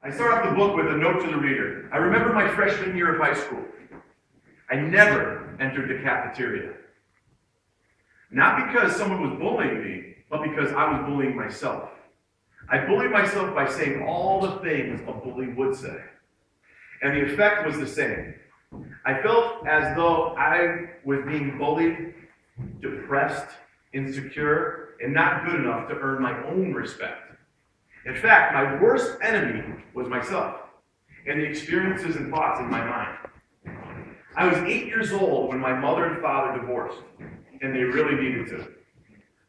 I start off the book with a note to the reader. I remember my freshman year of high school. I never entered the cafeteria. Not because someone was bullying me, but because I was bullying myself. I bullied myself by saying all the things a bully would say. And the effect was the same. I felt as though I was being bullied, depressed, insecure, and not good enough to earn my own respect. In fact, my worst enemy was myself and the experiences and thoughts in my mind. I was 8 years old when my mother and father divorced, and they really needed to.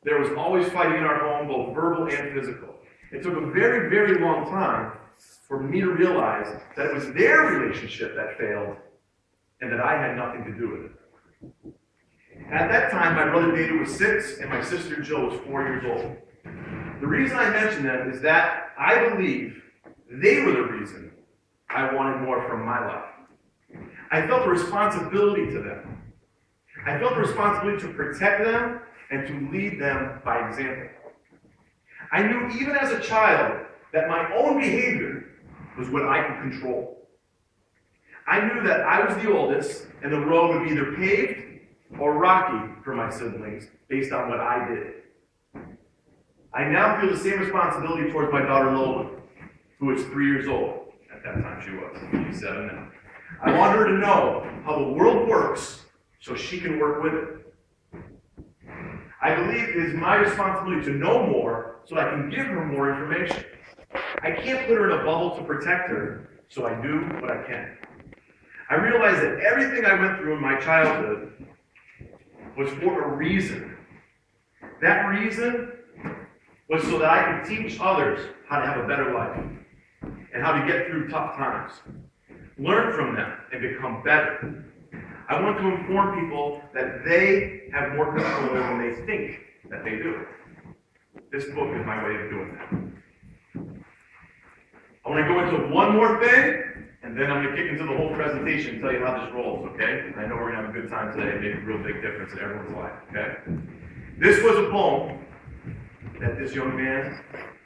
There was always fighting in our home, both verbal and physical. It took a very, very long time for me to realize that it was their relationship that failed and that I had nothing to do with it. At that time, my brother David was 6 and my sister Jill was 4 years old. The reason I mention that is that I believe they were the reason I wanted more from my life. I felt a responsibility to them. I felt a responsibility to protect them and to lead them by example. I knew even as a child that my own behavior was what I could control. I knew that I was the oldest and the road would be either paved or rocky for my siblings based on what I did. I now feel the same responsibility towards my daughter Lola, who is 3 years old. At that time she was. She's 7 now. I want her to know how the world works so she can work with it. I believe it is my responsibility to know more so I can give her more information. I can't put her in a bubble to protect her, so I do what I can. I realize that everything I went through in my childhood was for a reason. That reason was so that I could teach others how to have a better life and how to get through tough times. Learn from them and become better. I want to inform people that they have more control than they think that they do. This book is my way of doing that. I want to go into one more thing, and then I'm going to kick into the whole presentation and tell you how this rolls, okay? And I know we're going to have a good time today and make a real big difference in everyone's life, okay? This was a poem that this young man,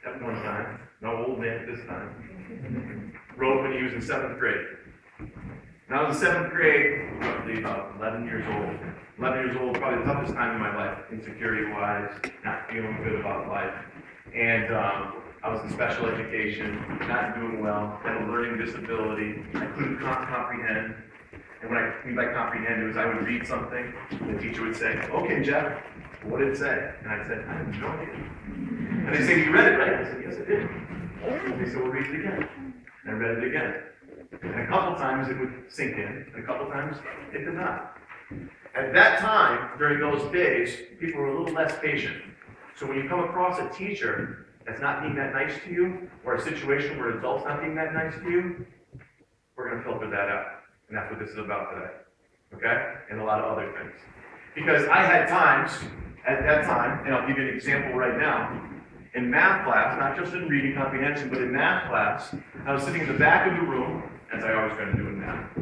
at one time, no old man at this time, wrote when he was in 7th grade. When I was in 7th grade, roughly about 11 years old. 11 years old, probably the toughest time in my life, insecurity-wise, not feeling good about life. And I was in special education, not doing well, had a learning disability. I couldn't comprehend. And what I mean by comprehend is I would read something, and the teacher would say, "Okay, Jeff, what did it say?" And I said, "I have no idea." And they say, "You read it, right?" I said, "Yes, I did." And they said, "Well, read it again." And I read it again. And a couple times it would sink in, and a couple times it did not. At that time, during those days, people were a little less patient. So when you come across a teacher that's not being that nice to you, or a situation where adults not being that nice to you, we're going to filter that out. And that's what this is about today. Okay? And a lot of other things. Because I had times, at that time, and I'll give you an example right now, in math class, not just in reading comprehension, but in math class, I was sitting in the back of the room, as I always try to do in math.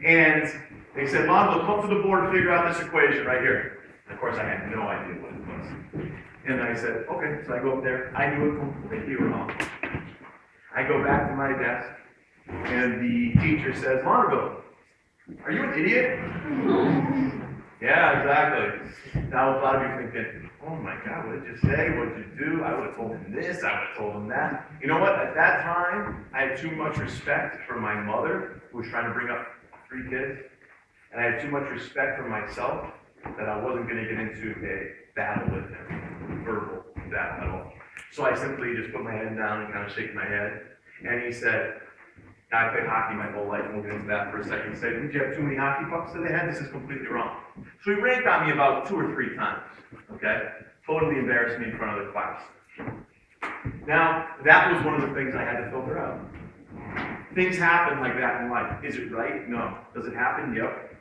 And they said, "Mom, look, come to the board and figure out this equation right here." And of course, I had no idea what it was. And I said, "Okay," so I go up there. I knew it completely wrong. I go back to my desk, and the teacher says, "Londraville, are you an idiot?" Yeah, exactly. Now a lot of you are thinking, "Oh my God, what did you say? What did you do? I would have told him this, I would have told him that." You know what? At that time, I had too much respect for my mother, who was trying to bring up 3 kids, and I had too much respect for myself that I wasn't going to get into a battle with him, verbal battle at all. So I simply just put my head down and kind of shake my head, and he said, "I played hockey my whole life," and we'll get into that for a second. He said, "Did you have too many hockey pucks that they had? This is completely wrong." So he ranked on me about 2 or 3 times, okay? Totally embarrassed me in front of the class. Now, that was one of the things I had to filter out. Things happen like that in life. Is it right? No. Does it happen? Yep.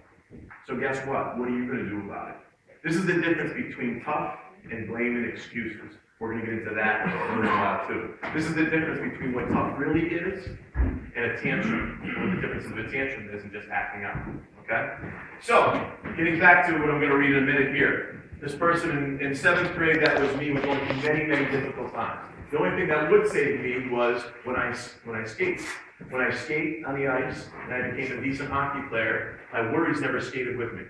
So guess what? What are you going to do about it? This is the difference between tough and blame and excuses. We're going to get into that in a little while too. This is the difference between what tough really is and a tantrum. What the difference of a tantrum is and just acting out. Okay? So, getting back to what I'm going to read in a minute here. This person in 7th grade, that was me, was going through many, many difficult times. The only thing that would save me was when I skate. When I skate on the ice and I became a decent hockey player, my worries never skated with me.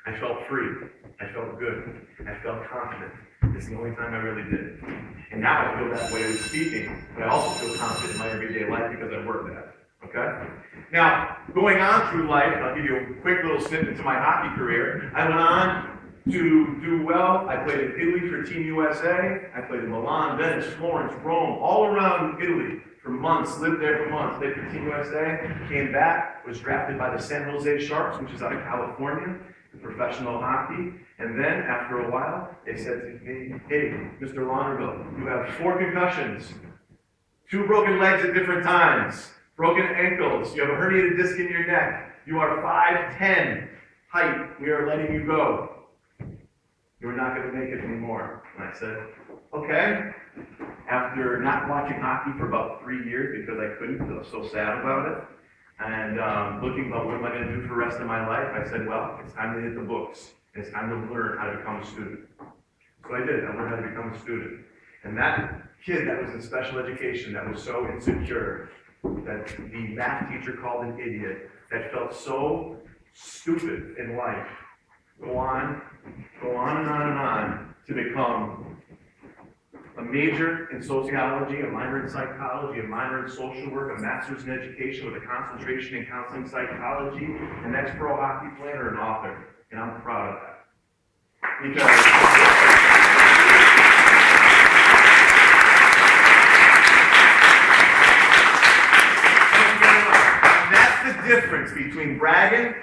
I felt free. I felt good. I felt confident. It's the only time I really did. And now I feel that way with speaking, but I also feel confident in my everyday life because I work at it. Okay? Now, going on through life, I'll give you a quick little snippet to my hockey career. I went on to do well. I played in Italy for Team USA. I played in Milan, Venice, Florence, Rome, all around Italy for months, lived there for months, played for Team USA, came back, was drafted by the San Jose Sharks, which is out of California, professional hockey. And then, after a while, they said to me, hey, Mr. Londraville, you have 4 concussions, 2 broken legs at different times, broken ankles, you have a herniated disc in your neck, you are 5'10" height, we are letting you go. You're not going to make it anymore. And I said, okay. After not watching hockey for about 3 years because I couldn't, because I was so sad about it, and looking about what am I going to do for the rest of my life, I said, well, it's time to hit the books. It's time to learn how to become a student. So I did. I learned how to become a student. And that kid that was in special education, that was so insecure, that the math teacher called an idiot, that felt so stupid in life, go on and on and on to become a major in sociology, a minor in psychology, a minor in social work, a master's in education with a concentration in counseling psychology, an ex-pro hockey player, and an author. And I'm proud of that. Because that's the difference between bragging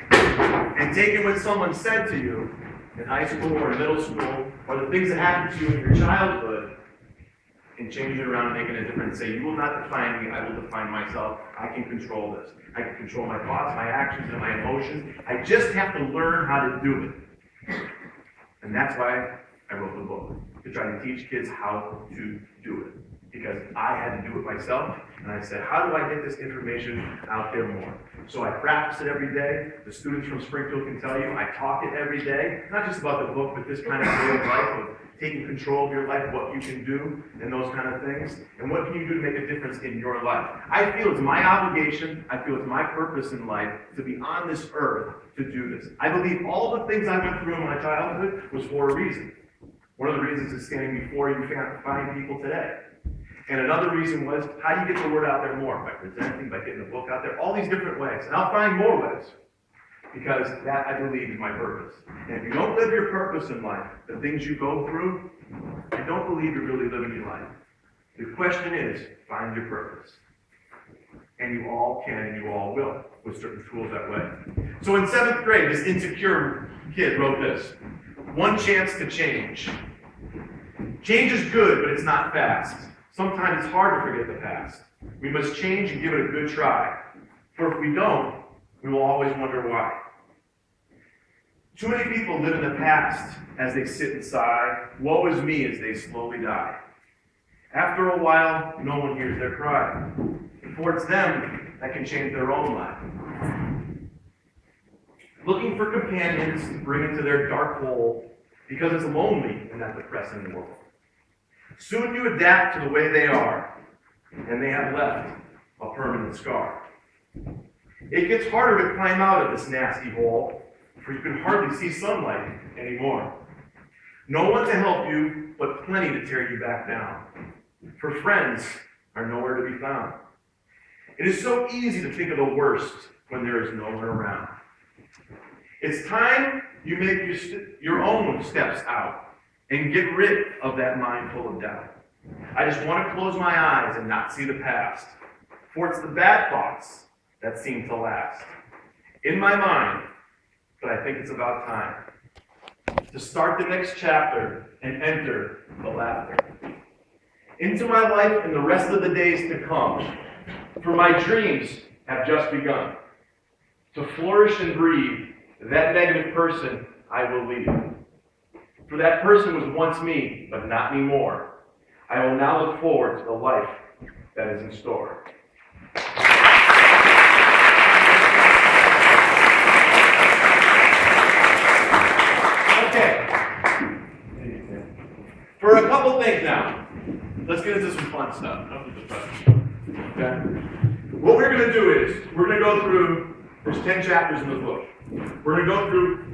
and taking what someone said to you in high school or middle school, or the things that happened to you in your childhood, and changing it around and making a difference. Say, you will not define me, I will define myself. I can control this. I can control my thoughts, my actions, and my emotions. I just have to learn how to do it. And that's why I wrote the book, to try to teach kids how to do it. Because I had to do it myself, and I said, how do I get this information out there more? So I practice it every day. The students from Springfield can tell you, I talk it every day. Not just about the book, but this kind of way of life of taking control of your life, what you can do, and those kind of things. And what can you do to make a difference in your life? I feel it's my obligation, I feel it's my purpose in life to be on this earth to do this. I believe all the things I went through in my childhood was for a reason. One of the reasons is standing before you fine people today. And another reason was, how do you get the word out there more? By presenting, by getting the book out there, all these different ways. And I'll find more ways. Because that, I believe, is my purpose. And if you don't live your purpose in life, the things you go through, I don't believe you're really living your life. The question is, find your purpose. And you all can and you all will, with certain tools that way. So in 7th grade, this insecure kid wrote this: 1 chance to change. Change is good, but it's not fast. Sometimes it's hard to forget the past. We must change and give it a good try. For if we don't, we will always wonder why. Too many people live in the past as they sit and sigh, woe is me, as they slowly die. After a while, no one hears their cry. For it's them that can change their own life. Looking for companions to bring into their dark hole because it's lonely in that depressing world. Soon you adapt to the way they are, and they have left a permanent scar. It gets harder to climb out of this nasty hole, for you can hardly see sunlight anymore. No one to help you, but plenty to tear you back down. For friends are nowhere to be found. It is so easy to think of the worst when there is no one around. It's time you make your own steps out and get rid of that mind full of doubt. I just want to close my eyes and not see the past, for it's the bad thoughts that seem to last in my mind, but I think it's about time to start the next chapter and enter the laughter into my life and the rest of the days to come, for my dreams have just begun. To flourish and breathe, that negative person I will leave. For that person was once me, but not anymore. I will now look forward to the life that is in store. Okay. For a couple things now. Let's get into fun stuff. Enough with the fun. Okay? What we're going to do is, we're going to go through, there's 10 chapters in the book. We're going to go through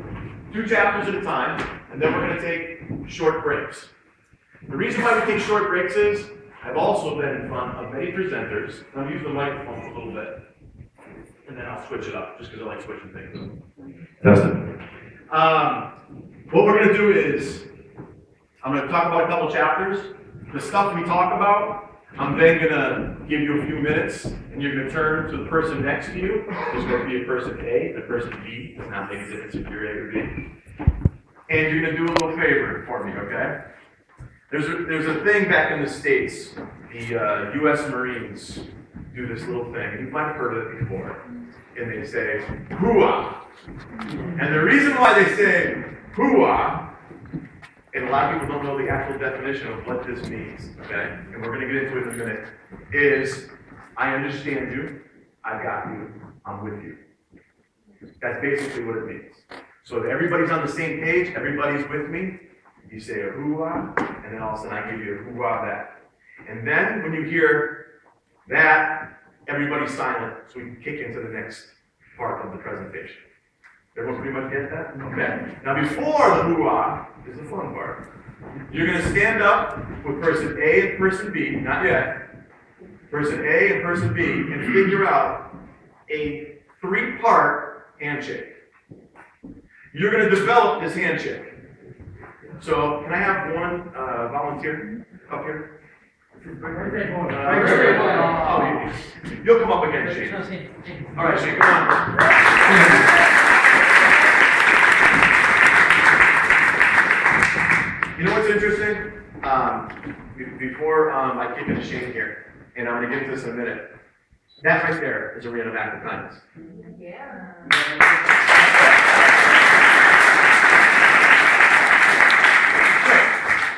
2 chapters at a time, and then we're going to take short breaks. The reason why we take short breaks is, I've also been in front of many presenters, and I'll use the microphone for a little bit, and then I'll switch it up, just because I like switching things. That's it. What we're going to do is, I'm going to talk about a couple chapters. The stuff we talk about, I'm then going to give you a few minutes, and you're going to turn to the person next to you. There's going to be a person A and a person B. Does not make a difference if you're A or B. And you're going to do a little favor for me, okay? There's a thing back in the States. The U.S. Marines do this little thing. You might have heard of it before. And they say, hooah. And the reason why they say hooah, and a lot of people don't know the actual definition of what this means, okay? And we're going to get into it in a minute, is I understand you, I got you, I'm with you. That's basically what it means. So if everybody's on the same page, everybody's with me, you say a hoo-ah, and then all of a sudden I give you a hoo-ah back. And then when you hear that, everybody's silent, so we can kick into the next part of the presentation. Everyone pretty much get that? Okay. Now before the hoo-ah is the fun part. You're going to stand up with person A and person B, not yet, person A and person B, and figure out a 3-part handshake. You're going to develop this handshake. So, can I have one volunteer up here? You'll come up again, Shane. All right, Shane, come on. You know what's interesting? Before I kick into Shane here, and I'm going to get to this in a minute, that right there is a random act of kindness. Yeah.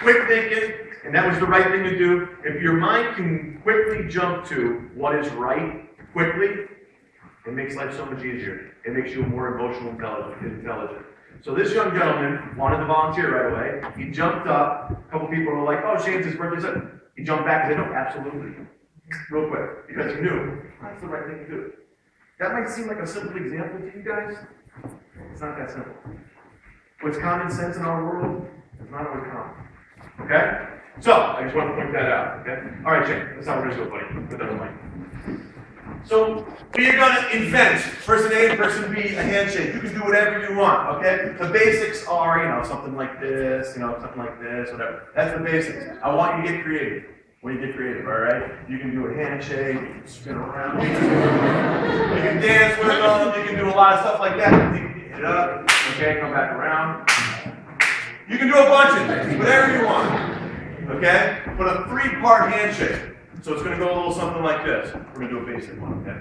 Quick thinking, and that was the right thing to do. If your mind can quickly jump to what is right quickly, it makes life so much easier. It makes you more emotional intelligent. So this young gentleman wanted to volunteer right away. He jumped up. A couple people were like, oh, Shane's his birthday. He jumped back and said, no, absolutely. Real quick. Because he knew that's the right thing to do. That might seem like a simple example to you guys. It's not that simple. What's common sense in our world is not always common. Okay? So, I just want to point that out. Okay? All right, Shane. That's how we're going to go, buddy. Put that on mic. So, we are going to invent, person A and person B, a handshake. You can do whatever you want, okay? The basics are, something like this, something like this, whatever. That's the basics. I want you to get creative. When you get creative, all right? You can do a handshake, you can spin around, you can dance with them, you can do a lot of stuff like that. You can hit it up, okay, come back around. You can do a bunch of things, whatever you want, okay? But a 3-part handshake. So it's going to go a little something like this. We're going to do a basic one, okay?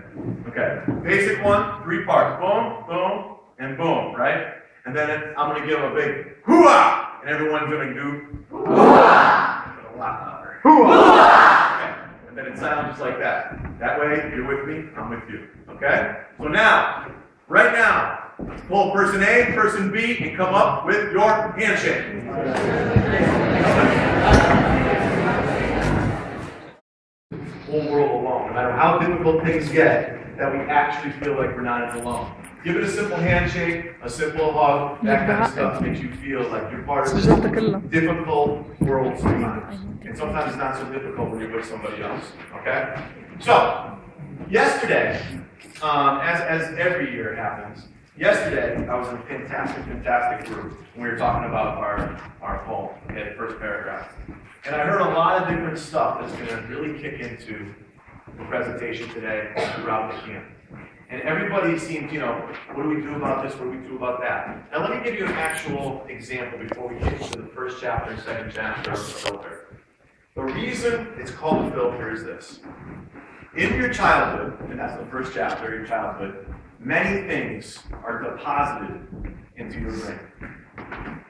Okay, basic one, 3 parts. Boom, boom, and boom, right? And then I'm going to give a big hoo-ah! And everyone's going to do hoo-ah! A lot louder. Hoo-ah! Okay. And then it sounds just like that. That way, you're with me, I'm with you. Okay? So now, right now, pull person A, person B, and come up with your handshake. Whole world alone. No matter how difficult things get, that we actually feel like we're not alone. Give it a simple handshake, a simple hug, that kind of stuff makes you feel like you're part of this difficult world sometimes. And sometimes it's not so difficult when you're with somebody else. Okay? So, yesterday, as every year happens, yesterday I was in a fantastic group, and we were talking about our poem, okay, the first paragraph. And I heard a lot of different stuff that's going to really kick into the presentation today throughout the camp. And everybody seemed, what do we do about this? What do we do about that? Now let me give you an actual example before we get into the first chapter and second chapter of the filter. The reason it's called the filter is this. In your childhood, and that's the first chapter of your childhood, many things are deposited into your brain.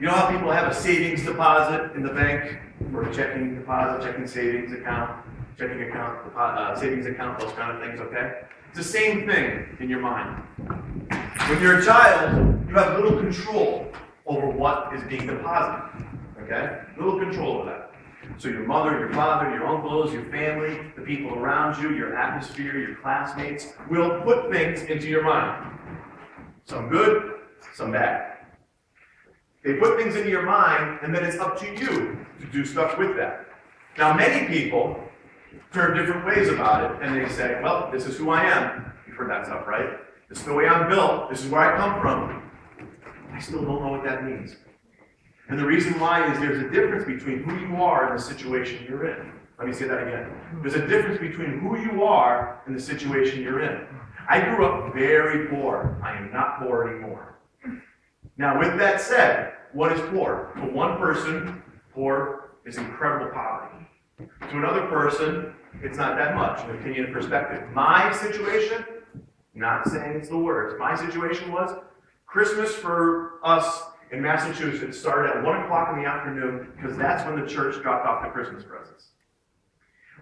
You know how people have a savings deposit in the bank, or a checking deposit, checking savings account, savings account, those kind of things, okay? It's the same thing in your mind. When you're a child, you have little control over what is being deposited, okay? Little control over that. So your mother, your father, your uncles, your family, the people around you, your atmosphere, your classmates will put things into your mind. Some good, some bad. They put things into your mind, and then it's up to you to do stuff with that. Now, many people turn different ways about it, and they say, well, this is who I am. You've heard that stuff, right? This is the way I'm built. This is where I come from. I still don't know what that means. And the reason why is there's a difference between who you are and the situation you're in. Let me say that again. There's a difference between who you are and the situation you're in. I grew up very poor. I am not poor anymore. Now, with that said, what is poor? To one person, poor is incredible poverty. To another person, it's not that much, an opinion and perspective. My situation, not saying it's the worst, my situation was Christmas for us in Massachusetts started at 1 o'clock in the afternoon because that's when the church dropped off the Christmas presents.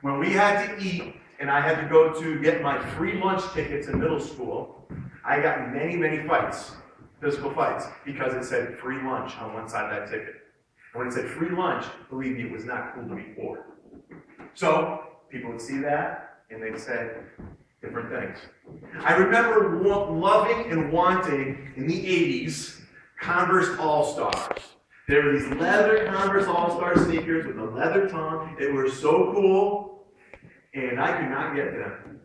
When we had to eat and I had to go to get my free lunch tickets in middle school, I got many, many fights, physical fights, because it said free lunch on one side of that ticket. And when it said free lunch, believe me, it was not cool to be poor. So people would see that and they'd say different things. I remember loving and wanting in the 80s Converse All-Stars. There were these leather Converse All-Star sneakers with a leather tongue. They were so cool, and I could not get them.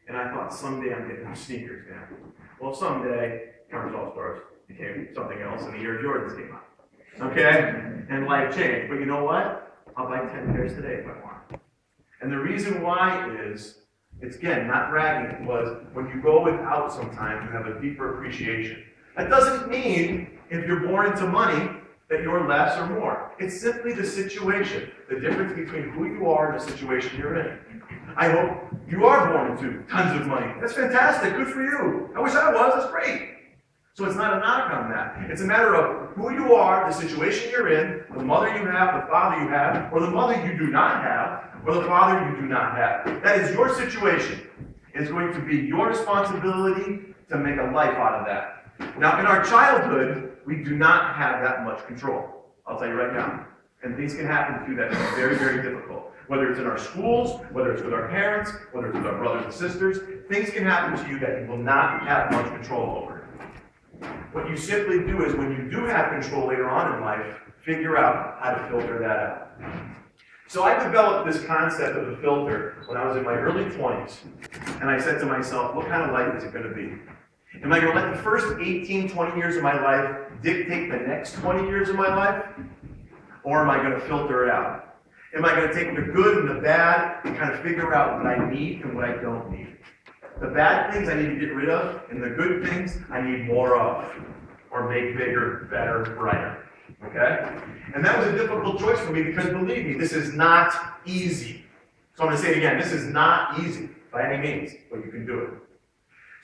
And I thought, someday I'm getting those sneakers, man. Well, someday, Converse All-Stars became something else, and the Air Jordans came out. Okay? And life changed. But you know what? I'll buy 10 pairs today if I want. And the reason why is, it's again, not bragging, was when you go without sometimes, you have a deeper appreciation. That doesn't mean, if you're born into money, that you're less or more. It's simply the situation, the difference between who you are and the situation you're in. I hope you are born into tons of money. That's fantastic. Good for you. I wish I was. That's great. So it's not a knock on that. It's a matter of who you are, the situation you're in, the mother you have, the father you have, or the mother you do not have, or the father you do not have. That is your situation. It's going to be your responsibility to make a life out of that. Now, in our childhood, we do not have that much control. I'll tell you right now. And things can happen to you that are very, very difficult. Whether it's in our schools, whether it's with our parents, whether it's with our brothers and sisters, things can happen to you that you will not have much control over. What you simply do is, when you do have control later on in life, figure out how to filter that out. So I developed this concept of a filter when I was in my early 20s. And I said to myself, what kind of life is it going to be? Am I going to let the first 18, 20 years of my life dictate the next 20 years of my life? Or am I going to filter it out? Am I going to take the good and the bad and kind of figure out what I need and what I don't need? The bad things I need to get rid of, and the good things I need more of, or make bigger, better, brighter. Okay? And that was a difficult choice for me because, believe me, this is not easy. So I'm going to say it again. This is not easy by any means, but you can do it.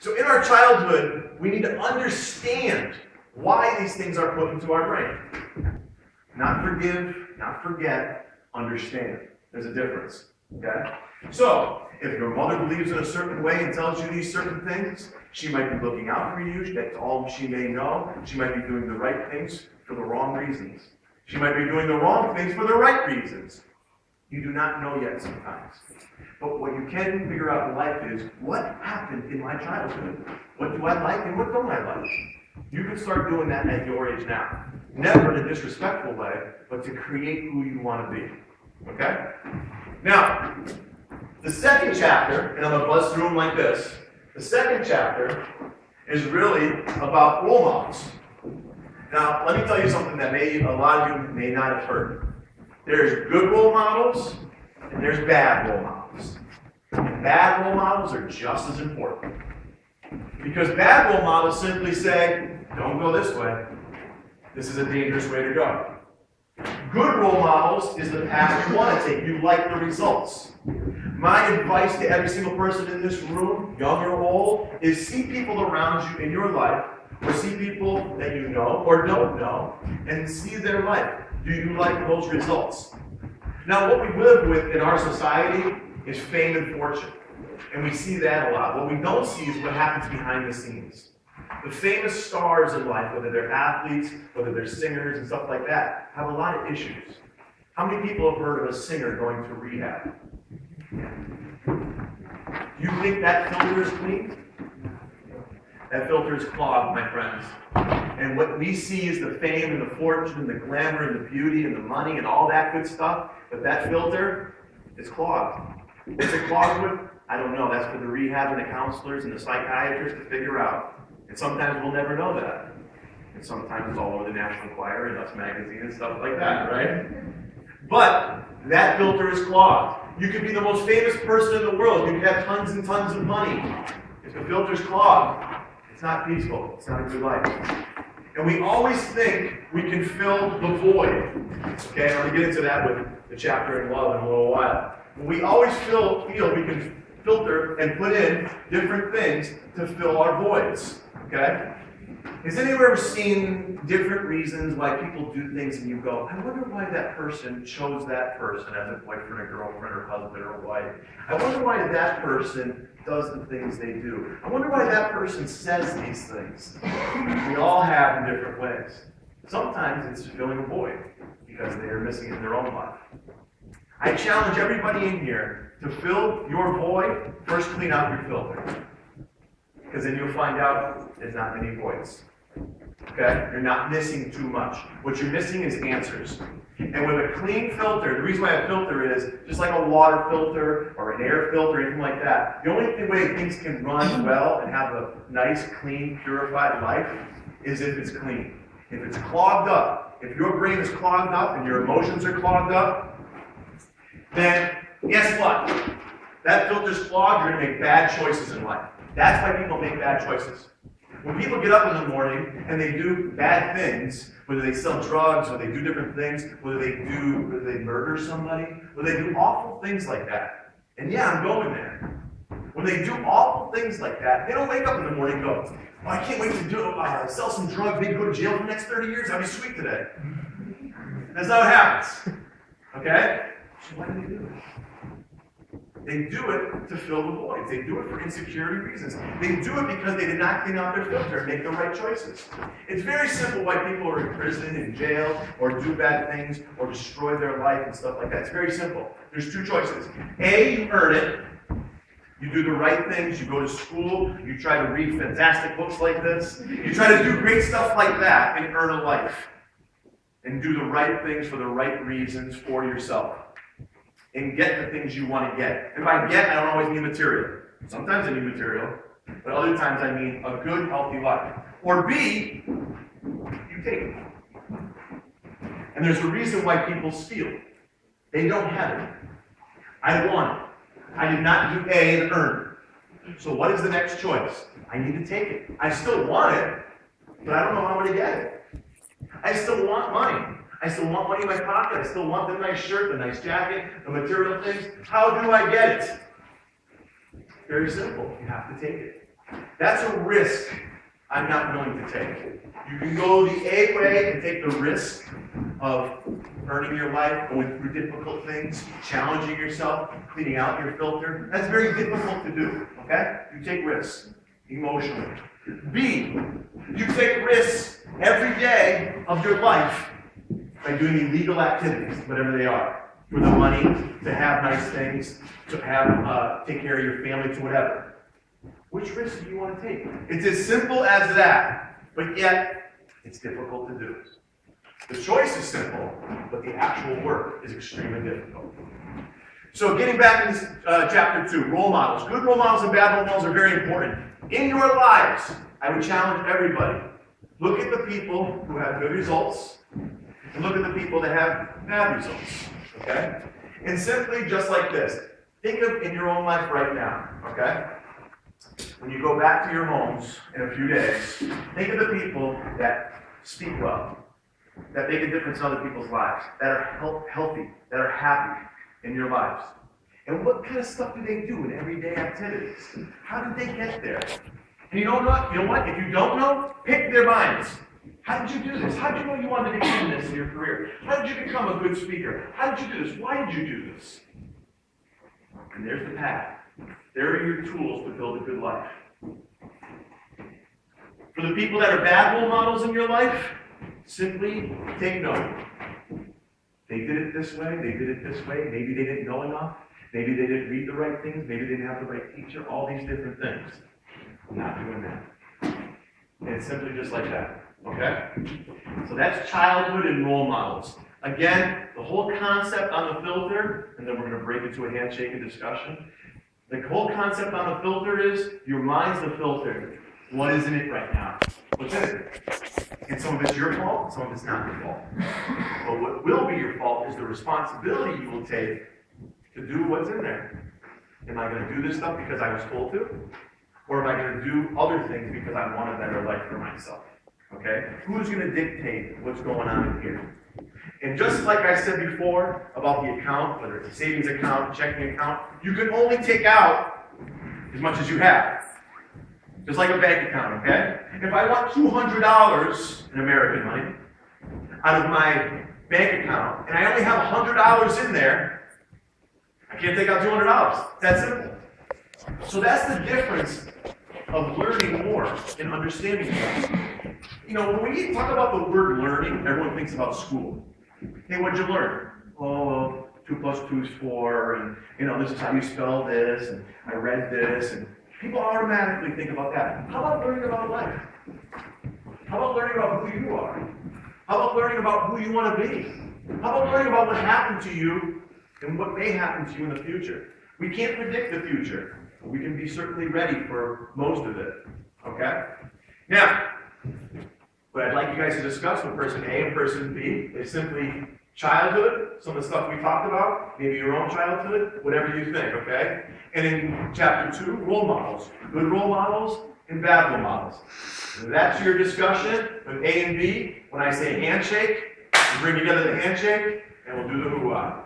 So in our childhood, we need to understand why these things are put into our brain. Not forgive, not forget, understand. There's a difference. Okay? So, if your mother believes in a certain way and tells you these certain things, she might be looking out for you. That's all she may know. She might be doing the right things for the wrong reasons. She might be doing the wrong things for the right reasons. You do not know yet sometimes. But what you can figure out in life is, what happened in my childhood? What do I like and what don't I like? You can start doing that at your age now. Never in a disrespectful way, but to create who you want to be. Okay? Now, the second chapter, and I'm going to buzz through them like this. The second chapter is really about role models. Now, let me tell you something that a lot of you may not have heard. There's good role models, and there's bad role models. And bad role models are just as important. Because bad role models simply say, don't go this way. This is a dangerous way to go. Good role models is the path you want to take. You like the results. My advice to every single person in this room, young or old, is see people around you in your life, or see people that you know or don't know, and see their life. Do you like those results? Now, what we live with in our society is fame and fortune. And we see that a lot. What we don't see is what happens behind the scenes. The famous stars in life, whether they're athletes, whether they're singers and stuff like that, have a lot of issues. How many people have heard of a singer going to rehab? Do you think that filter is clean? That filter is clogged, my friends. And what we see is the fame and the fortune and the glamour and the beauty and the money and all that good stuff. But that filter is clogged. What's it clogged with? I don't know. That's for the rehab and the counselors and the psychiatrists to figure out. And sometimes we'll never know that. And sometimes it's all over the National Enquirer and Us Magazine and stuff like that, right? But that filter is clogged. You could be the most famous person in the world. You could have tons and tons of money. If the filter's clogged, it's not peaceful. It's not a good life. And we always think we can fill the void. Okay, I'm going to get into that with the chapter in love in a little while. We always feel we can filter and put in different things to fill our voids. Okay? Has anyone ever seen different reasons why people do things and you go, I wonder why that person chose that person as a boyfriend or girlfriend or husband or wife. I wonder why that person does the things they do. I wonder why that person says these things. We all have in different ways. Sometimes it's filling a void because they are missing it in their own life. I challenge everybody in here to fill your void, first clean out your filter. Because then you'll find out there's not many voids. Okay? You're not missing too much. What you're missing is answers. And with a clean filter, the reason why a filter is just like a water filter or an air filter or anything like that, the only way things can run well and have a nice, clean, purified life is if it's clean. If it's clogged up, if your brain is clogged up and your emotions are clogged up, then guess what? That filter's clogged, you're going to make bad choices in life. That's why people make bad choices. When people get up in the morning and they do bad things, whether they sell drugs or they do different things, whether they murder somebody, whether they do awful things like that. And yeah, I'm going there. When they do awful things like that, they don't wake up in the morning and go, oh, I can't wait to sell some drugs, maybe go to jail for the next 30 years. That'd be sweet today. That's not what happens. Okay? So why do they do it? They do it to fill the voids. They do it for insecurity reasons. They do it because they did not clean out their filter and make the right choices. It's very simple why people are in prison, in jail, or do bad things, or destroy their life and stuff like that. It's very simple. There's two choices. A, you earn it. You do the right things. You go to school. You try to read fantastic books like this. You try to do great stuff like that and earn a life. And do the right things for the right reasons for yourself. And get the things you want to get. And by get, I don't always mean material. Sometimes I mean material, but other times I mean a good, healthy life. Or B, you take it. And there's a reason why people steal. They don't have it. I want it. I did not do A and earn it. So what is the next choice? I need to take it. I still want it, but I don't know how I'm going to get it. I still want money. I still want money in my pocket. I still want the nice shirt, the nice jacket, the material things. How do I get it? Very simple. You have to take it. That's a risk I'm not willing to take. You can go the A way and take the risk of earning your life, going through difficult things, challenging yourself, cleaning out your filter. That's very difficult to do. Okay? You take risks emotionally. B, you take risks every day of your life by doing illegal activities, whatever they are, for the money, to have nice things, to have take care of your family, to whatever. Which risk do you want to take? It's as simple as that, but yet it's difficult to do. The choice is simple, but the actual work is extremely difficult. So getting back into chapter 2, role models. Good role models and bad role models are very important. In your lives, I would challenge everybody, look at the people who have good results, and look at the people that have bad results, okay? And simply just like this, think of in your own life right now, okay? When you go back to your homes in a few days, think of the people that speak well, that make a difference in other people's lives, that are healthy, that are happy in your lives. And what kind of stuff do they do in everyday activities? How did they get there? And you know what? If you don't know, pick their minds. How did you do this? How did you know you wanted to become this in your career? How did you become a good speaker? How did you do this? Why did you do this? And there's the path. There are your tools to build a good life. For the people that are bad role models in your life, simply take note. They did it this way, they did it this way, maybe they didn't know enough, maybe they didn't read the right things, maybe they didn't have the right teacher, all these different things. I'm not doing that. And it's simply just like that, okay? So that's childhood and role models. Again, the whole concept on the filter, and then we're going to break it to a handshake and discussion. The whole concept on the filter is your mind's the filter. What is in it right now? What's in it? And some of it's your fault, some of it's not your fault. But what will be your fault is the responsibility you will take to do what's in there. Am I going to do this stuff because I was told to? Or am I going to do other things because I want a better life for myself? Okay? Who's going to dictate what's going on in here? And just like I said before about the account, whether it's a savings account, checking account, you can only take out as much as you have. Just like a bank account, okay? If I want $200 in American money out of my bank account, and I only have $100 in there, I can't take out $200. It's that simple. So that's the difference of learning more and understanding more. You know, when we talk about the word learning, everyone thinks about school. Hey, what'd you learn? Oh, well, 2 + 2 is 4, and, you know, this is how you spell this, and I read this, and people automatically think about that. How about learning about life? How about learning about who you are? How about learning about who you want to be? How about learning about what happened to you and what may happen to you in the future? We can't predict the future, but we can be certainly ready for most of it. Okay? Now, what I'd like you guys to discuss with person A and person B is simply childhood, some of the stuff we talked about, maybe your own childhood, whatever you think, okay? And in chapter 2, role models. Good role models and bad role models. So that's your discussion with A and B. When I say handshake, we bring together the handshake, and we'll do the hoo-ah.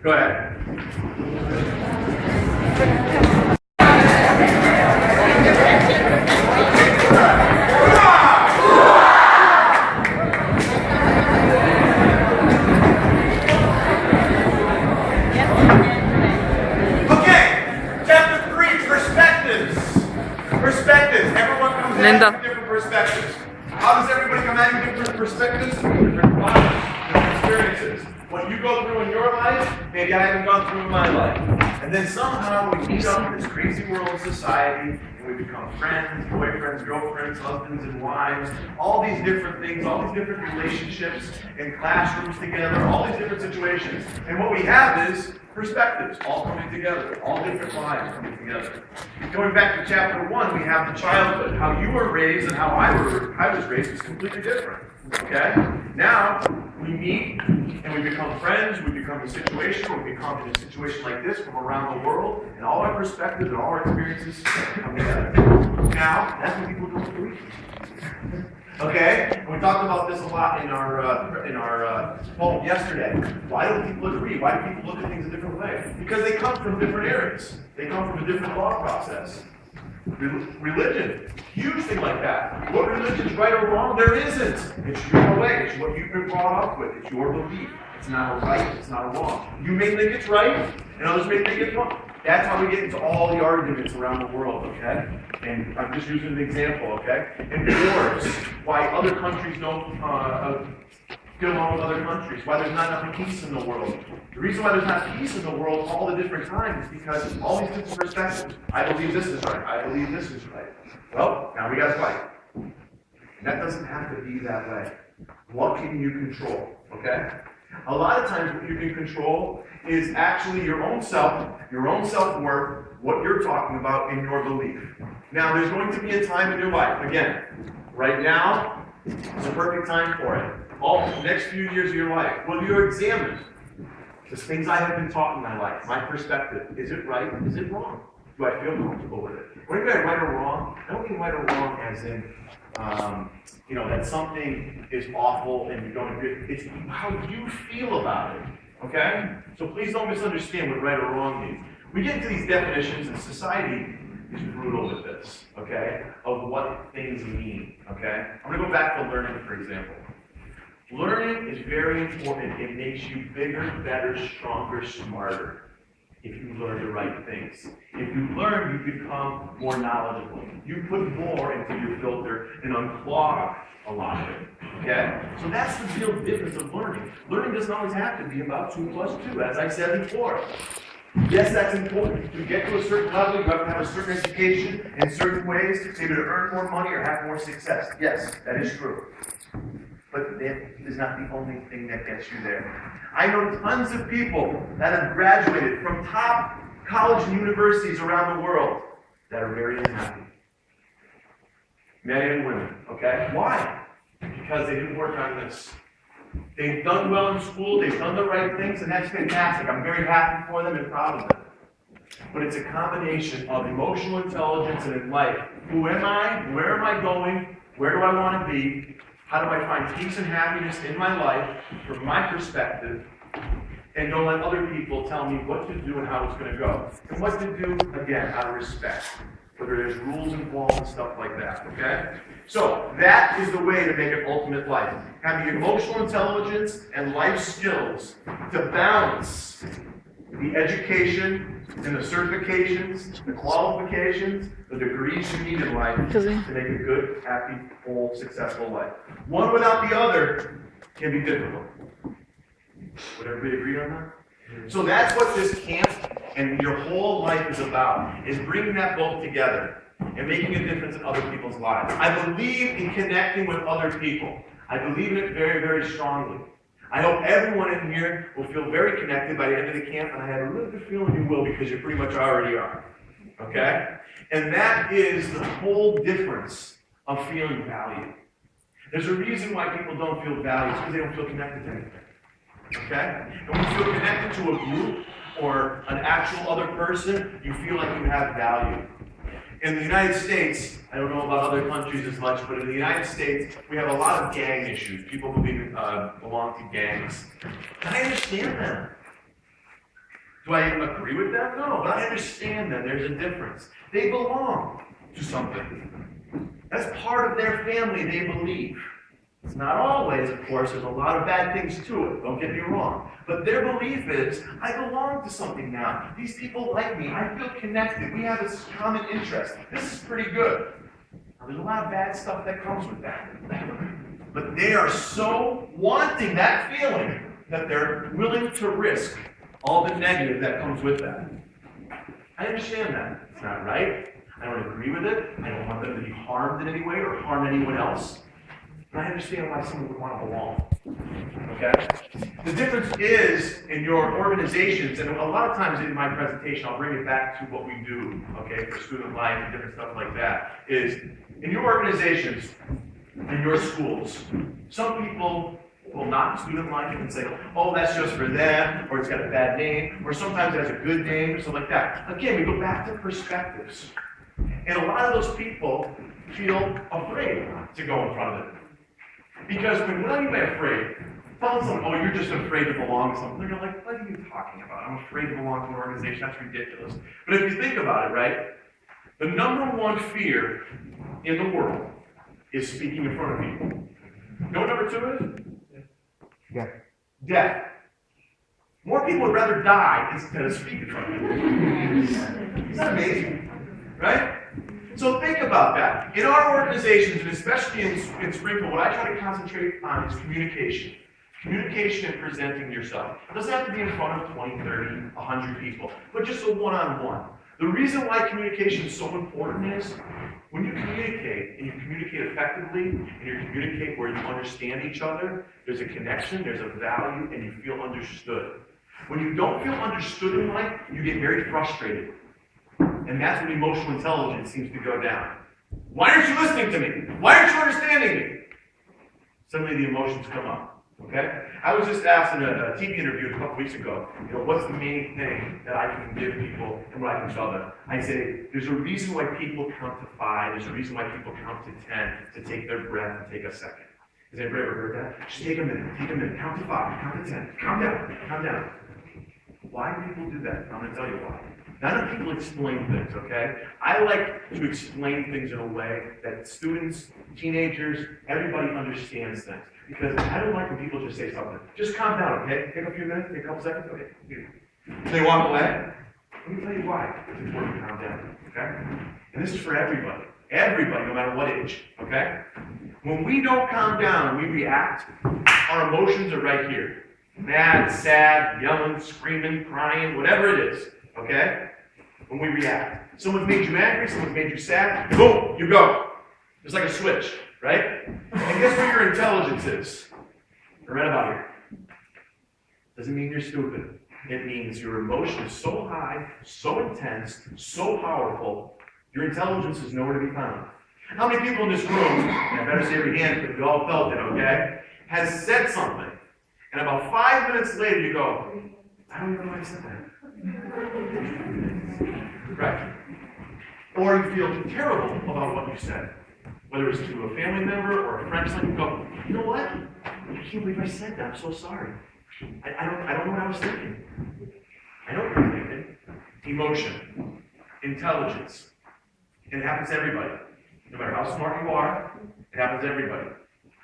Go ahead. Linda. Different perspectives. How does everybody come at you different perspectives? Different lives, different experiences. What you go through in your life, maybe I haven't gone through in my life. And then somehow we meet up in this crazy world of society, and we become friends, boyfriends, girlfriends, husbands and wives, all these different things, all these different relationships, in classrooms together, all these different situations. And what we have is perspectives all coming together, all different lives coming together. Going back to chapter 1, we have the childhood. How you were raised and how I was raised is completely different. Okay? Now, we meet and we become friends, we become in a situation, we become in a situation like this from around the world, and all our perspectives and all our experiences come together. Now, that's what people do for weekends. Okay? And we talked about this a lot in our poem yesterday. Why don't people agree? Why do people look at things a different way? Because they come from different areas. They come from a different thought process. Religion, huge thing like that. What religion's right or wrong? There isn't. It's your way. It's what you've been brought up with. It's your belief. It's not a right. It's not a wrong. You may think it's right, and others may think it's wrong. That's how we get into all the arguments around the world, okay? And I'm just using an example, okay? And wars, why other countries don't get along with other countries, why there's not enough peace in the world. The reason why there's not peace in the world all the different times is because all these different perspectives. I believe this is right. I believe this is right. Well, now we got to fight. And that doesn't have to be that way. What can you control, okay? A lot of times what you can control is actually your own self-worth, what you're talking about in your belief. Now, there's going to be a time in your life, again, right now, it's a perfect time for it. All the next few years of your life, will you examine the things I have been taught in my life, my perspective? Is it right? Is it wrong? Do I feel comfortable with it? When I mean right or wrong, I don't mean right or wrong as in, that something is awful and you don't agree. It's how you feel about it, okay? So please don't misunderstand what right or wrong means. We get into these definitions, and society is brutal with this, okay, of what things mean, okay? I'm going to go back to learning, for example. Learning is very important. It makes you bigger, better, stronger, smarter. if you learn the right things. If you learn, you become more knowledgeable. You put more into your filter and unclog a lot of it. Okay? So that's the real difference of learning. Learning doesn't always have to be about 2 plus 2, as I said before. Yes, that's important. To get to a certain level, you have to have a certain education in certain ways, maybe to earn more money or have more success. Yes, that is true. But that is not the only thing that gets you there. I know tons of people that have graduated from top college and universities around the world that are very unhappy. Men and women, okay? Why? Because they didn't work on this. They've done well in school, they've done the right things, and that's fantastic. I'm very happy for them and proud of them. But it's a combination of emotional intelligence and in life. Who am I? Where am I going? Where do I want to be? How do I find peace and happiness in my life from my perspective? And don't let other people tell me what to do and how it's going to go. And what to do, again, out of respect. Whether there's rules involved and stuff like that, okay? So, that is the way to make an ultimate life. Having emotional intelligence and life skills to balance the education and the certifications, the qualifications, the degrees you need in life to make a good, happy, whole, successful life. One without the other can be difficult. Would everybody agree on that? So that's what this camp and your whole life is about, is bringing that both together and making a difference in other people's lives. I believe in connecting with other people. I believe in it very, very strongly. I hope everyone in here will feel very connected by the end of the camp, and I have a really good feeling you will because you pretty much already are. Okay? And that is the whole difference of feeling valued. There's a reason why people don't feel valued. It's because they don't feel connected to anything. Okay? And when you feel connected to a group or an actual other person, you feel like you have value. In the United States, I don't know about other countries as much, but in the United States, we have a lot of gang issues. People who belong to gangs. And I understand them. Do I agree with them? No, but I understand them. There's a difference. They belong to something. That's part of their family, they believe. It's not always, of course, there's a lot of bad things to it, don't get me wrong. But their belief is, I belong to something now. These people like me, I feel connected, we have this common interest. This is pretty good. Now, there's a lot of bad stuff that comes with that. But they are so wanting that feeling that they're willing to risk all the negative that comes with that. I understand that. It's not right. I don't agree with it. I don't want them to be harmed in any way or harm anyone else. And I understand why someone would want to belong. Okay? The difference is in your organizations, and a lot of times in my presentation, I'll bring it back to what we do, okay, for student life and different stuff like that, is in your organizations, in your schools, some people will knock student life and say, oh, that's just for them, or it's got a bad name, or sometimes it has a good name, or something like that. Again, we go back to perspectives. And a lot of those people feel afraid to go in front of it. Because when what do you mean afraid? Tell someone, oh, you're just afraid to belong to something. They're like, what are you talking about? I'm afraid to belong to an organization. That's ridiculous. But if you think about it, right, the number one fear in the world is speaking in front of people. You know what number two is? Yeah. Death. More people would rather die instead of speak in front of people. Isn't that amazing? Right? So think about that. In our organizations, and especially in Springfield, what I try to concentrate on is communication. Communication and presenting yourself. It doesn't have to be in front of 20, 30, 100 people, but just a one-on-one. The reason why communication is so important is when you communicate, and you communicate effectively, and you communicate where you understand each other, there's a connection, there's a value, and you feel understood. When you don't feel understood in life, you get very frustrated. And that's when emotional intelligence seems to go down. Why aren't you listening to me? Why aren't you understanding me? Suddenly the emotions come up. Okay? I was just asked in a TV interview a couple weeks ago, what's the main thing that I can give people and what I can tell them? I say, there's a reason why people count to 5, there's a reason why people count to 10, to take their breath and take a second. Has anybody ever heard that? Just take a minute, count to 5, count to 10, calm down. Why do people do that? I'm going to tell you why. None of people explain things, okay? I like to explain things in a way that students, teenagers, everybody understands things. Because I don't like when people just say something. Just calm down, okay? Take a few minutes, take a couple seconds, okay? They walk away. Let me tell you why it's important to calm down, okay? And this is for everybody. Everybody, no matter what age, okay? When we don't calm down and we react, our emotions are right here. Mad, sad, yelling, screaming, crying, whatever it is, okay? When we react. Someone's made you angry, someone's made you sad, boom, you go. It's like a switch, right? And guess where your intelligence is? Right about here. Doesn't mean you're stupid. It means your emotion is so high, so intense, so powerful, your intelligence is nowhere to be found. How many people in this room, and I better say every hand because we all felt it, okay, has said something, and about 5 minutes later you go, I don't even know why I said that. Right. Or you feel terrible about what you said, whether it's to a family member or a friend, just like you go, you know what? I can't believe I said that. I'm so sorry. I don't know what I was thinking. I know what you're thinking. Emotion, intelligence. And it happens to everybody. No matter how smart you are, it happens to everybody.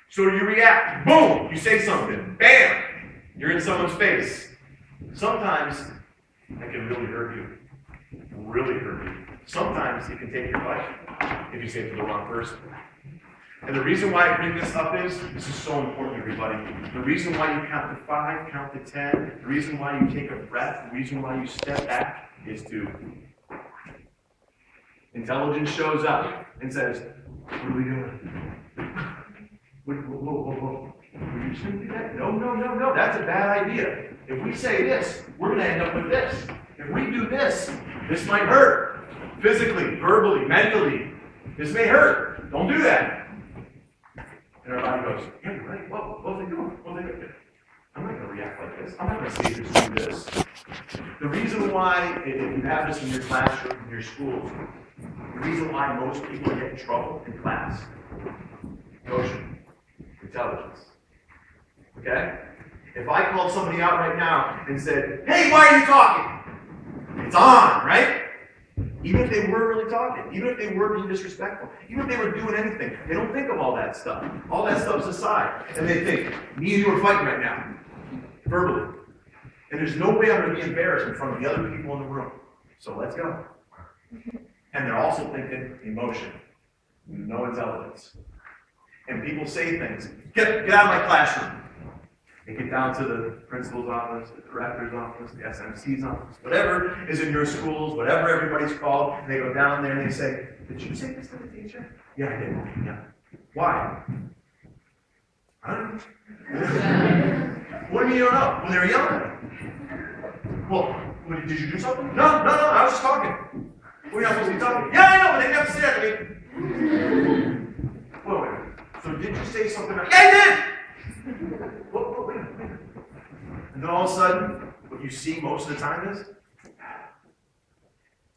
So you react. Boom! You say something. Bam! You're in someone's face. Sometimes that can really hurt you. Really hurt you. Sometimes it can take your life if you say it to the wrong person. And the reason why I bring this up is, this is so important, everybody. The reason why you count to 5, count to 10, the reason why you take a breath, the reason why you step back is to intelligence shows up and says, what are we doing? Whoa. You shouldn't do that. No. That's a bad idea. If we say this, we're going to end up with this. If we do this, this might hurt. Physically, verbally, mentally. This may hurt. Don't do that. And our body goes, yeah, you're right. What was I doing? I'm not going to react like this. I'm not going to say this, do this. The reason why, if you have this in your classroom, in your schools, the reason why most people get in trouble in class, emotion, intelligence. Okay? If I called somebody out right now and said, hey, why are you talking? It's on, right? Even if they were really talking, even if they were being disrespectful, even if they were doing anything, they don't think of all that stuff. All that stuff's aside. And they think, me and you are fighting right now, verbally. And there's no way I'm going to be embarrassed in front of the other people in the room. So let's go. And they're also thinking emotion, no intelligence. And people say things, get out of my classroom. They get down to the principal's office, the director's office, the SMC's office, whatever is in your schools, whatever everybody's called, and they go down there and they say, did you say this to the teacher? Yeah, I did. Yeah. Why? I don't know. What do you mean you don't know? Well, they were yelling at me. Well, did you do something? No, I was just talking. We're not supposed to be talking. Yeah, I know, but they have to say that to me. Wait. So did you say something? Yeah, I did! Wait a minute. And then all of a sudden, what you see most of the time is,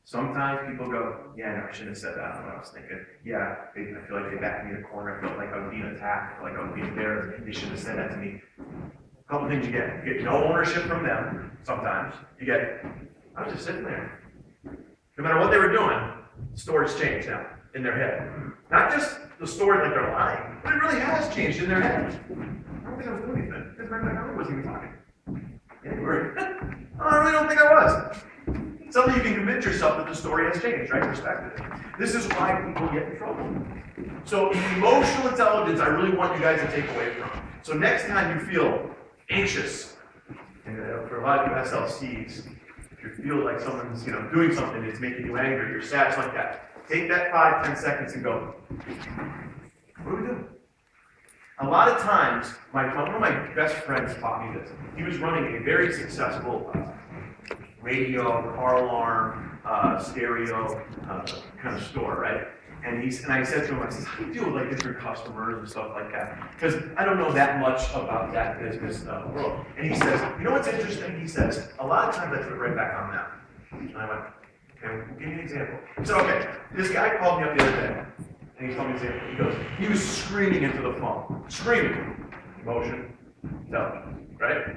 sometimes people go, yeah, no, I shouldn't have said that. I don't know what I was thinking. Yeah, I feel like they backed me in a corner. I felt like I was being attacked. I felt like I was being embarrassed. They shouldn't have said that to me. A couple things you get. You get no ownership from them, sometimes. You get, I was just sitting there. No matter what they were doing, the story's changed now in their head. Not just the story like they're lying, but it really has changed in their head. I don't think I was doing anything. Because I wasn't even talking. Yeah, you were. I really don't think I was. Suddenly you can convince yourself that the story has changed, right? Perspective. This is why people get in trouble. So emotional intelligence, I really want you guys to take away from. So next time you feel anxious, and for a lot of you SLCs, if you feel like someone's doing something that's making you angry, you're sad, like that, take that 5-10 seconds and go, what are we doing? A lot of times, one of my best friends taught me this. He was running a very successful radio, car alarm, stereo kind of store, right? And I said to him, I said, how do you deal with like different customers and stuff like that? Because I don't know that much about that business world. And he says, you know what's interesting? He says, a lot of times I put it right back on them. And I went, okay, give me an example. He said, okay, this guy called me up the other day. And he told me an example. He goes, he was screaming into the phone. Screaming. Emotion. Intelligence. Right?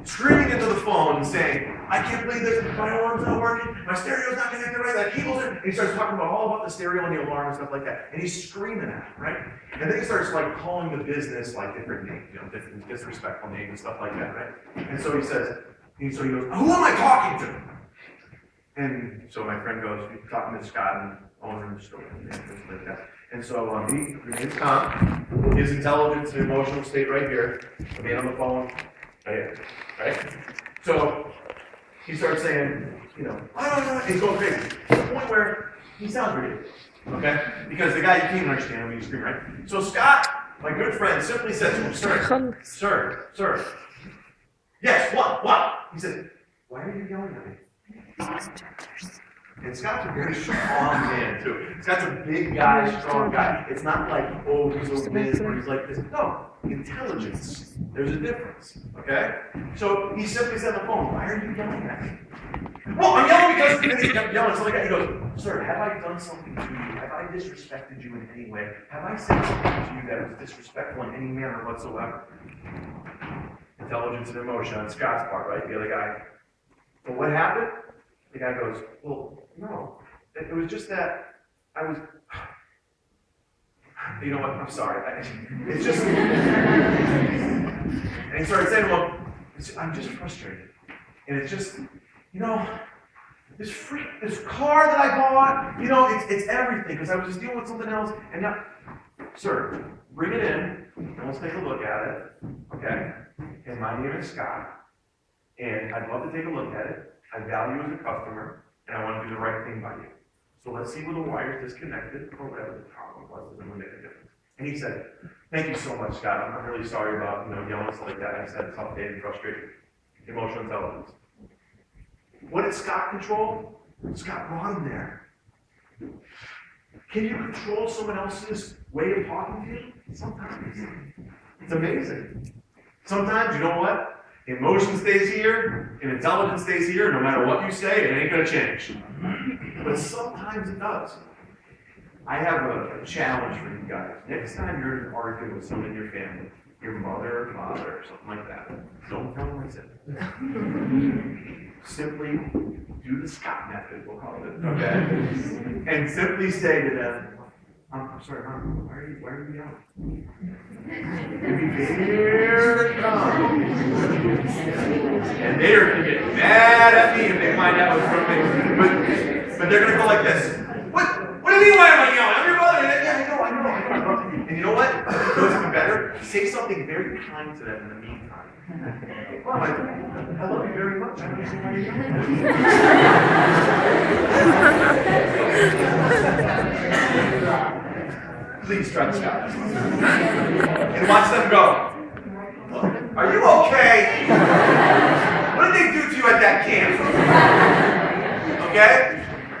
Screaming into the phone and saying, I can't believe this, my alarm's not working, my stereo's not connected right, that cable's in. And he starts talking about all about the stereo and the alarm and stuff like that. And he's screaming at it, right? And then he starts like calling the business like different names, different disrespectful names and stuff like that, right? And so he says, who am I talking to? And so my friend goes, he's talking to Scott and owner of the store and things like that. And so he remains calm, his intelligence and emotional state right here, being on the phone, right here, right? So he starts saying, you know, he's going crazy. To the point where he sounds ridiculous, okay? Because the guy, you can't even understand him, he's screaming, right? So Scott, my good friend, simply said to him, sir, yes, what? He said, why are you yelling at me? And Scott's a very strong man, too. Scott's a big guy, strong guy. It's not like, oh, he's a win or he's like this. No, intelligence. There's a difference, okay? So he simply said on the phone, why are you yelling at me? Well, I'm yelling because, and he kept yelling, so the guy, he goes, sir, have I done something to you? Have I disrespected you in any way? Have I said something to you that was disrespectful in any manner whatsoever? Intelligence and emotion on Scott's part, right? The other guy. Well, what happened? The guy goes, well, no. It was just that I was, you know what, I'm sorry. It's just, and he started saying, well, I'm just frustrated. And it's just, you know, this car that I bought, you know, it's everything, because I was just dealing with something else, and now, sir, bring it in, and let's take a look at it, okay? And my name is Scott, and I'd love to take a look at it. I value you as a customer, and I want to do the right thing by you. So let's see where the wire's disconnected, or whatever the problem was, it doesn't make a difference. And he said, thank you so much, Scott. I'm really sorry about, you know, yelling and stuff like that. I just had a tough day and frustration. Emotional intelligence. What did Scott control? Scott brought him there. Can you control someone else's way of talking to you? Sometimes. It's amazing. Sometimes, you know what? Emotion stays here, and intelligence stays here. No matter what you say, it ain't going to change. But sometimes it does. I have a challenge for you guys. Next time you're arguing with someone in your family, your mother or father or something like that, don't tell them I said it. Simply do the Scott method, we'll call it, okay? And simply say to them, I'm sorry, Mom, why are you yelling? Be very calm. And they are going to get mad at me if they find out what's from me. But they're going to go like this. What do you mean, why am I yelling? I'm your mother. Yeah, I know. And you know what? It goes even better. Say something very kind to them in the meantime. Mom, I love you very much. I don't see why you're yelling. Please try to stop. And watch them go. Are you okay? What did they do to you at that camp? Okay?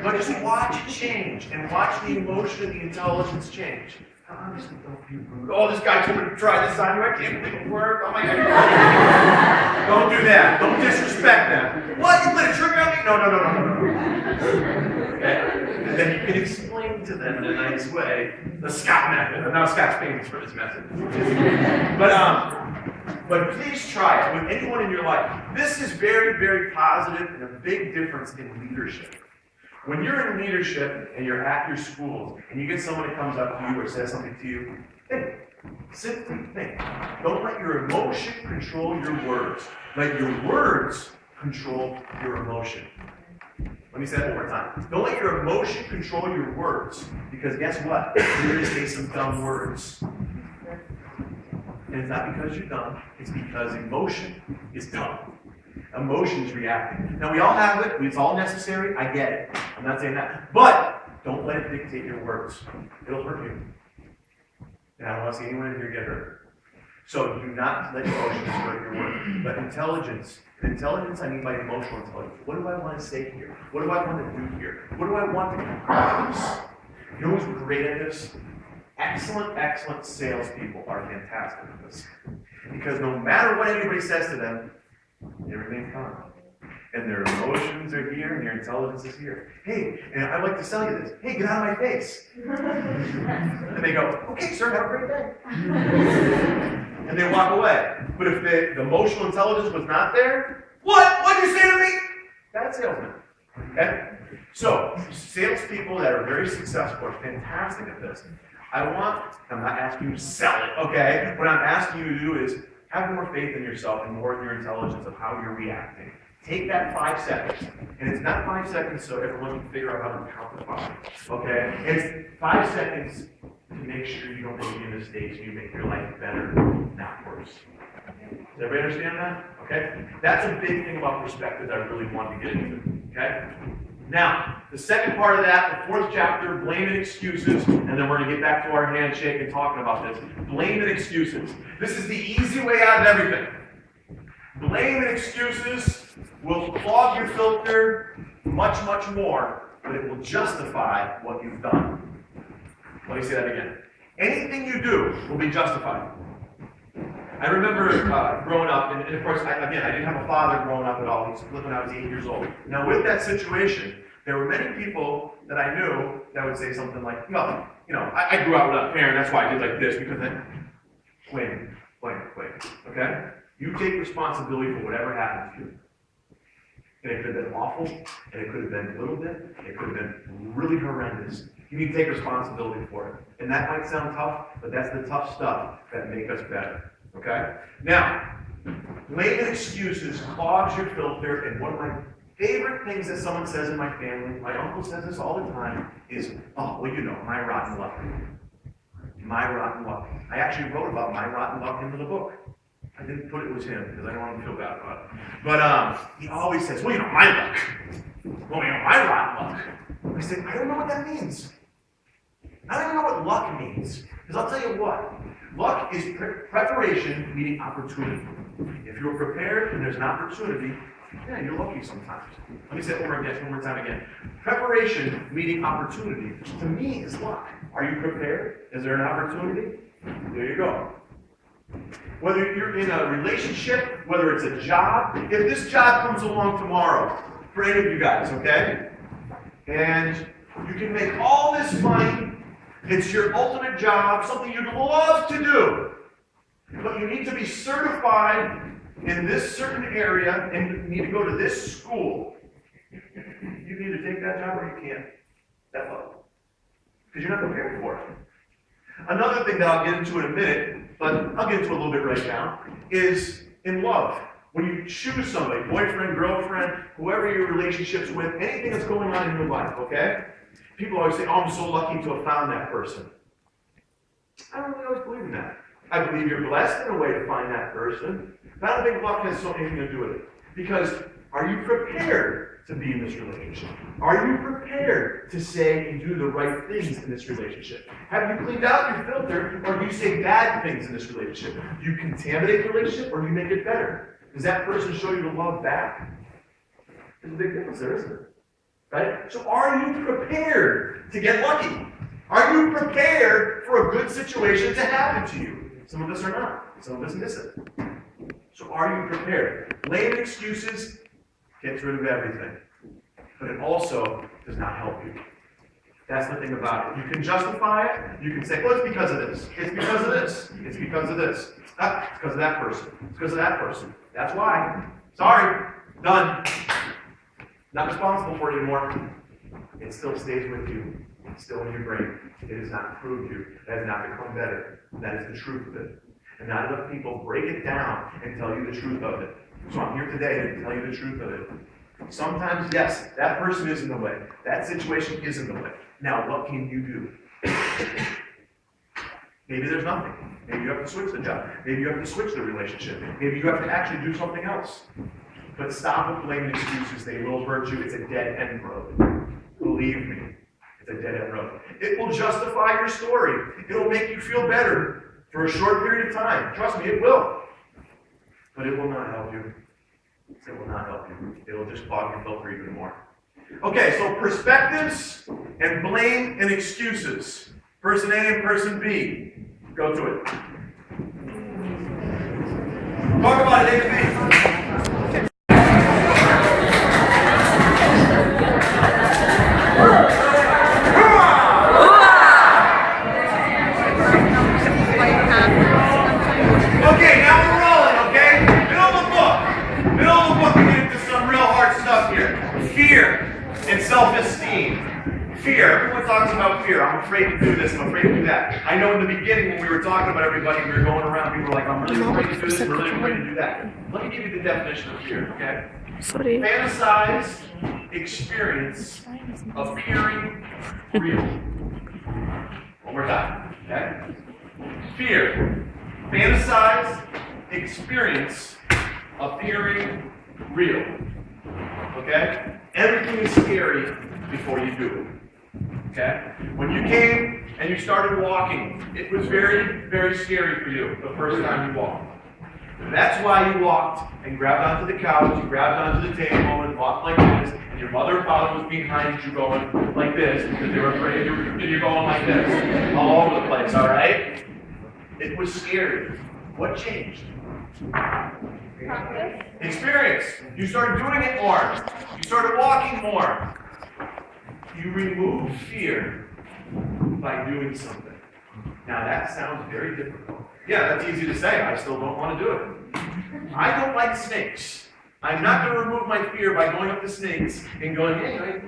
But just watch it change and watch the emotion and the intelligence change. Honestly, don't be rude. Oh, this guy told me to try this on you. I can't believe it worked. Oh my God. Don't do that. Don't disrespect them. What? You played a trick on me? No. Okay? And then you can explain to them in a nice way the Scott method. Now Scott's famous for this method. But please try it with anyone in your life. This is very, very positive and a big difference in leadership. When you're in leadership and you're at your schools and you get someone that comes up to you or says something to you, think. Simply think. Don't let your emotion control your words. Let your words control your emotion. Let me say that one more time. Don't let your emotion control your words. Because guess what? You're going to say some dumb words. And it's not because you're dumb. It's because emotion is dumb. Emotion is reacting. Now, we all have it. It's all necessary. I get it. I'm not saying that. But don't let it dictate your words. It'll hurt you. And I don't want to see anyone in here get hurt. So do not let emotions hurt your words. But intelligence. And intelligence, I mean by emotional intelligence. What do I want to say here? What do I want to do here? What do I want to come out of this? You know who's great at this? Excellent salespeople are fantastic at this. Because no matter what anybody says to them, they remain calm. And their emotions are here and their intelligence is here. Hey, and I'd like to sell you this. Hey, get out of my face. And they go, okay, sir, have a great day. And they walk away. But if the emotional intelligence was not there, what'd you say to me? Bad salesman. Okay? So, salespeople that are very successful are fantastic at this. I'm not asking you to sell it, okay? What I'm asking you to do is have more faith in yourself and more in your intelligence of how you're reacting. Take that 5 seconds. And it's not 5 seconds so everyone can figure out how to count to 5. Okay? It's 5 seconds to make sure you don't make any mistakes and you make your life better, not worse. Does everybody understand that? Okay? That's a big thing about perspective that I really want to get into. Okay? Now, the second part of that, the 4th chapter, blame and excuses, and then we're going to get back to our handshake and talking about this. Blame and excuses. This is the easy way out of everything. Blame and excuses will clog your filter much, much more, but it will justify what you've done. Let me say that again. Anything you do will be justified. I remember growing up, and of course, I didn't have a father growing up at all. He split when I was 8 years old. Now, with that situation, there were many people that I knew that would say something like, well, I grew up without a parent, that's why I did like this, because then, wait, okay? You take responsibility for whatever happens to you. And it could have been awful, and it could have been a little bit, it could have been really horrendous. You need to take responsibility for it. And that might sound tough, but that's the tough stuff that make us better. Okay? Now, blame and excuses clogs your filter, and one of my favorite things that someone says in my family, my uncle says this all the time, is, oh, well, my rotten luck. My rotten luck. I actually wrote about my rotten luck into the book. I didn't put it was him, because I don't want him to feel bad about it. But he always says, well, my luck. Well, my rotten luck. I said, I don't know what that means. I don't even know what luck means. Because I'll tell you what, luck is preparation meeting opportunity. If you're prepared and there's an opportunity, yeah, you're lucky sometimes. Let me say it one more time again. Preparation meeting opportunity, to me, is luck. Are you prepared? Is there an opportunity? There you go. Whether you're in a relationship, whether it's a job, if this job comes along tomorrow, for any of you guys, okay? And you can make all this money, it's your ultimate job, something you'd love to do, but you need to be certified in this certain area and you need to go to this school. You can either take that job or you can't. That's all. Because you're not prepared for it. Another thing that I'll get into in a minute, but I'll get into a little bit right now, is in love. When you choose somebody, boyfriend, girlfriend, whoever your relationship's with, anything that's going on in your life, okay? People always say, oh, I'm so lucky to have found that person. I don't really always believe in that. I believe you're blessed in a way to find that person, but I don't think luck has anything to do with it. Because are you prepared to be in this relationship? Are you prepared to say and do the right things in this relationship? Have you cleaned out your filter, or do you say bad things in this relationship? Do you contaminate the relationship, or do you make it better? Does that person show you the love back? There's a big difference there, isn't there? Right? So are you prepared to get lucky? Are you prepared for a good situation to happen to you? Some of us are not. Some of us miss it. So are you prepared? Blame and excuses gets rid of everything. But it also does not help you. That's the thing about it. You can justify it. You can say, well, it's because of this. It's because of this. It's because of this. Ah, it's because of that person. It's because of that person. That's why. Sorry. Done. Not responsible for it anymore. It still stays with you. It's still in your brain. It has not improved you. It has not become better. That is the truth of it. And not enough people break it down and tell you the truth of it. So I'm here today to tell you the truth of it. Sometimes, yes, that person is in the way. That situation is in the way. Now, what can you do? Maybe there's nothing. Maybe you have to switch the job. Maybe you have to switch the relationship. Maybe you have to actually do something else. But stop with blaming excuses. They will hurt you. It's a dead-end road. Believe me, it's a dead-end road. It will justify your story. It will make you feel better for a short period of time. Trust me, it will. But it will not help you. It will not help you. It will just clog your filter even more. Okay, so perspectives and blame and excuses. Person A and person B. Go to it. Talk about it, A and B. Self-esteem. Fear. Everyone talks about fear. I'm afraid to do this. I'm afraid to do that. I know in the beginning when we were talking about everybody, we were going around, people were like, I'm really afraid to do this, I'm really afraid to do that. Let me give you the definition of fear, okay? Sorry. Fantasize experience appearing real. One more time, okay? Fear. Fantasize experience appearing real. Okay? Everything is scary before you do it. Okay? When you came and you started walking, it was very, very scary for you the first time you walked. That's why you walked and grabbed onto the couch, you grabbed onto the table and walked like this, and your mother or father was behind you going like this because they were afraid you're going like this all over the place, all right? It was scary. What changed? Practice. Experience. You started doing it more. You started walking more. You removed fear by doing something. Now that sounds very difficult. Yeah, that's easy to say. I still don't want to do it. I don't like snakes. I'm not going to remove my fear by going up to snakes and going, hey,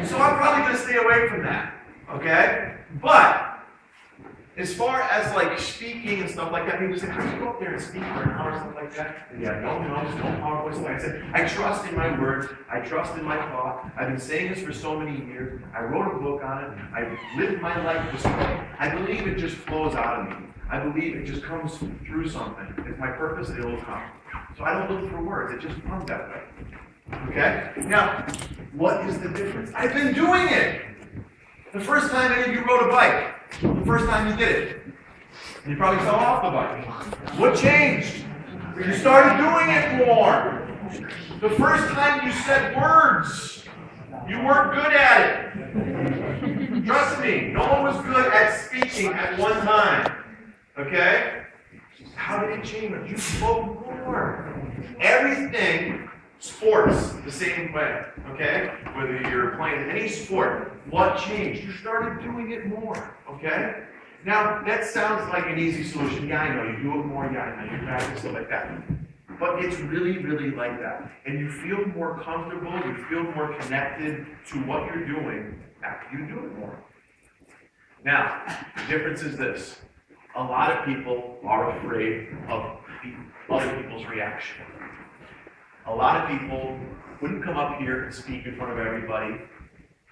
so I'm probably going to stay away from that. Okay? But as far as like speaking and stuff like that, people say, how do you go up there and speak for an hour or something like that? And yeah, no, just no power voice. Like I said, I trust in my words. I trust in my thought. I've been saying this for so many years. I wrote a book on it. I've lived my life this way. I believe it just flows out of me. I believe it just comes through something. It's my purpose, it will come. So I don't look for words. It just comes that way. Okay? Now, what is the difference? I've been doing it. The first time any of you rode a bike, the first time you did it, and you probably fell off the bike. What changed? You started doing it more. The first time you said words, you weren't good at it. Trust me, no one was good at speaking at one time. Okay? How did it change? You spoke more. Everything, sports, the same way. Okay? Whether you're playing any sport, what changed? You started doing it more. Okay? Now, that sounds like an easy solution. Yeah, I know. You do it more. Yeah, I know. You practice it like that. But it's really, really like that. And you feel more comfortable. You feel more connected to what you're doing after you do it more. Now, the difference is this. A lot of people are afraid of other people's reaction. A lot of people wouldn't come up here and speak in front of everybody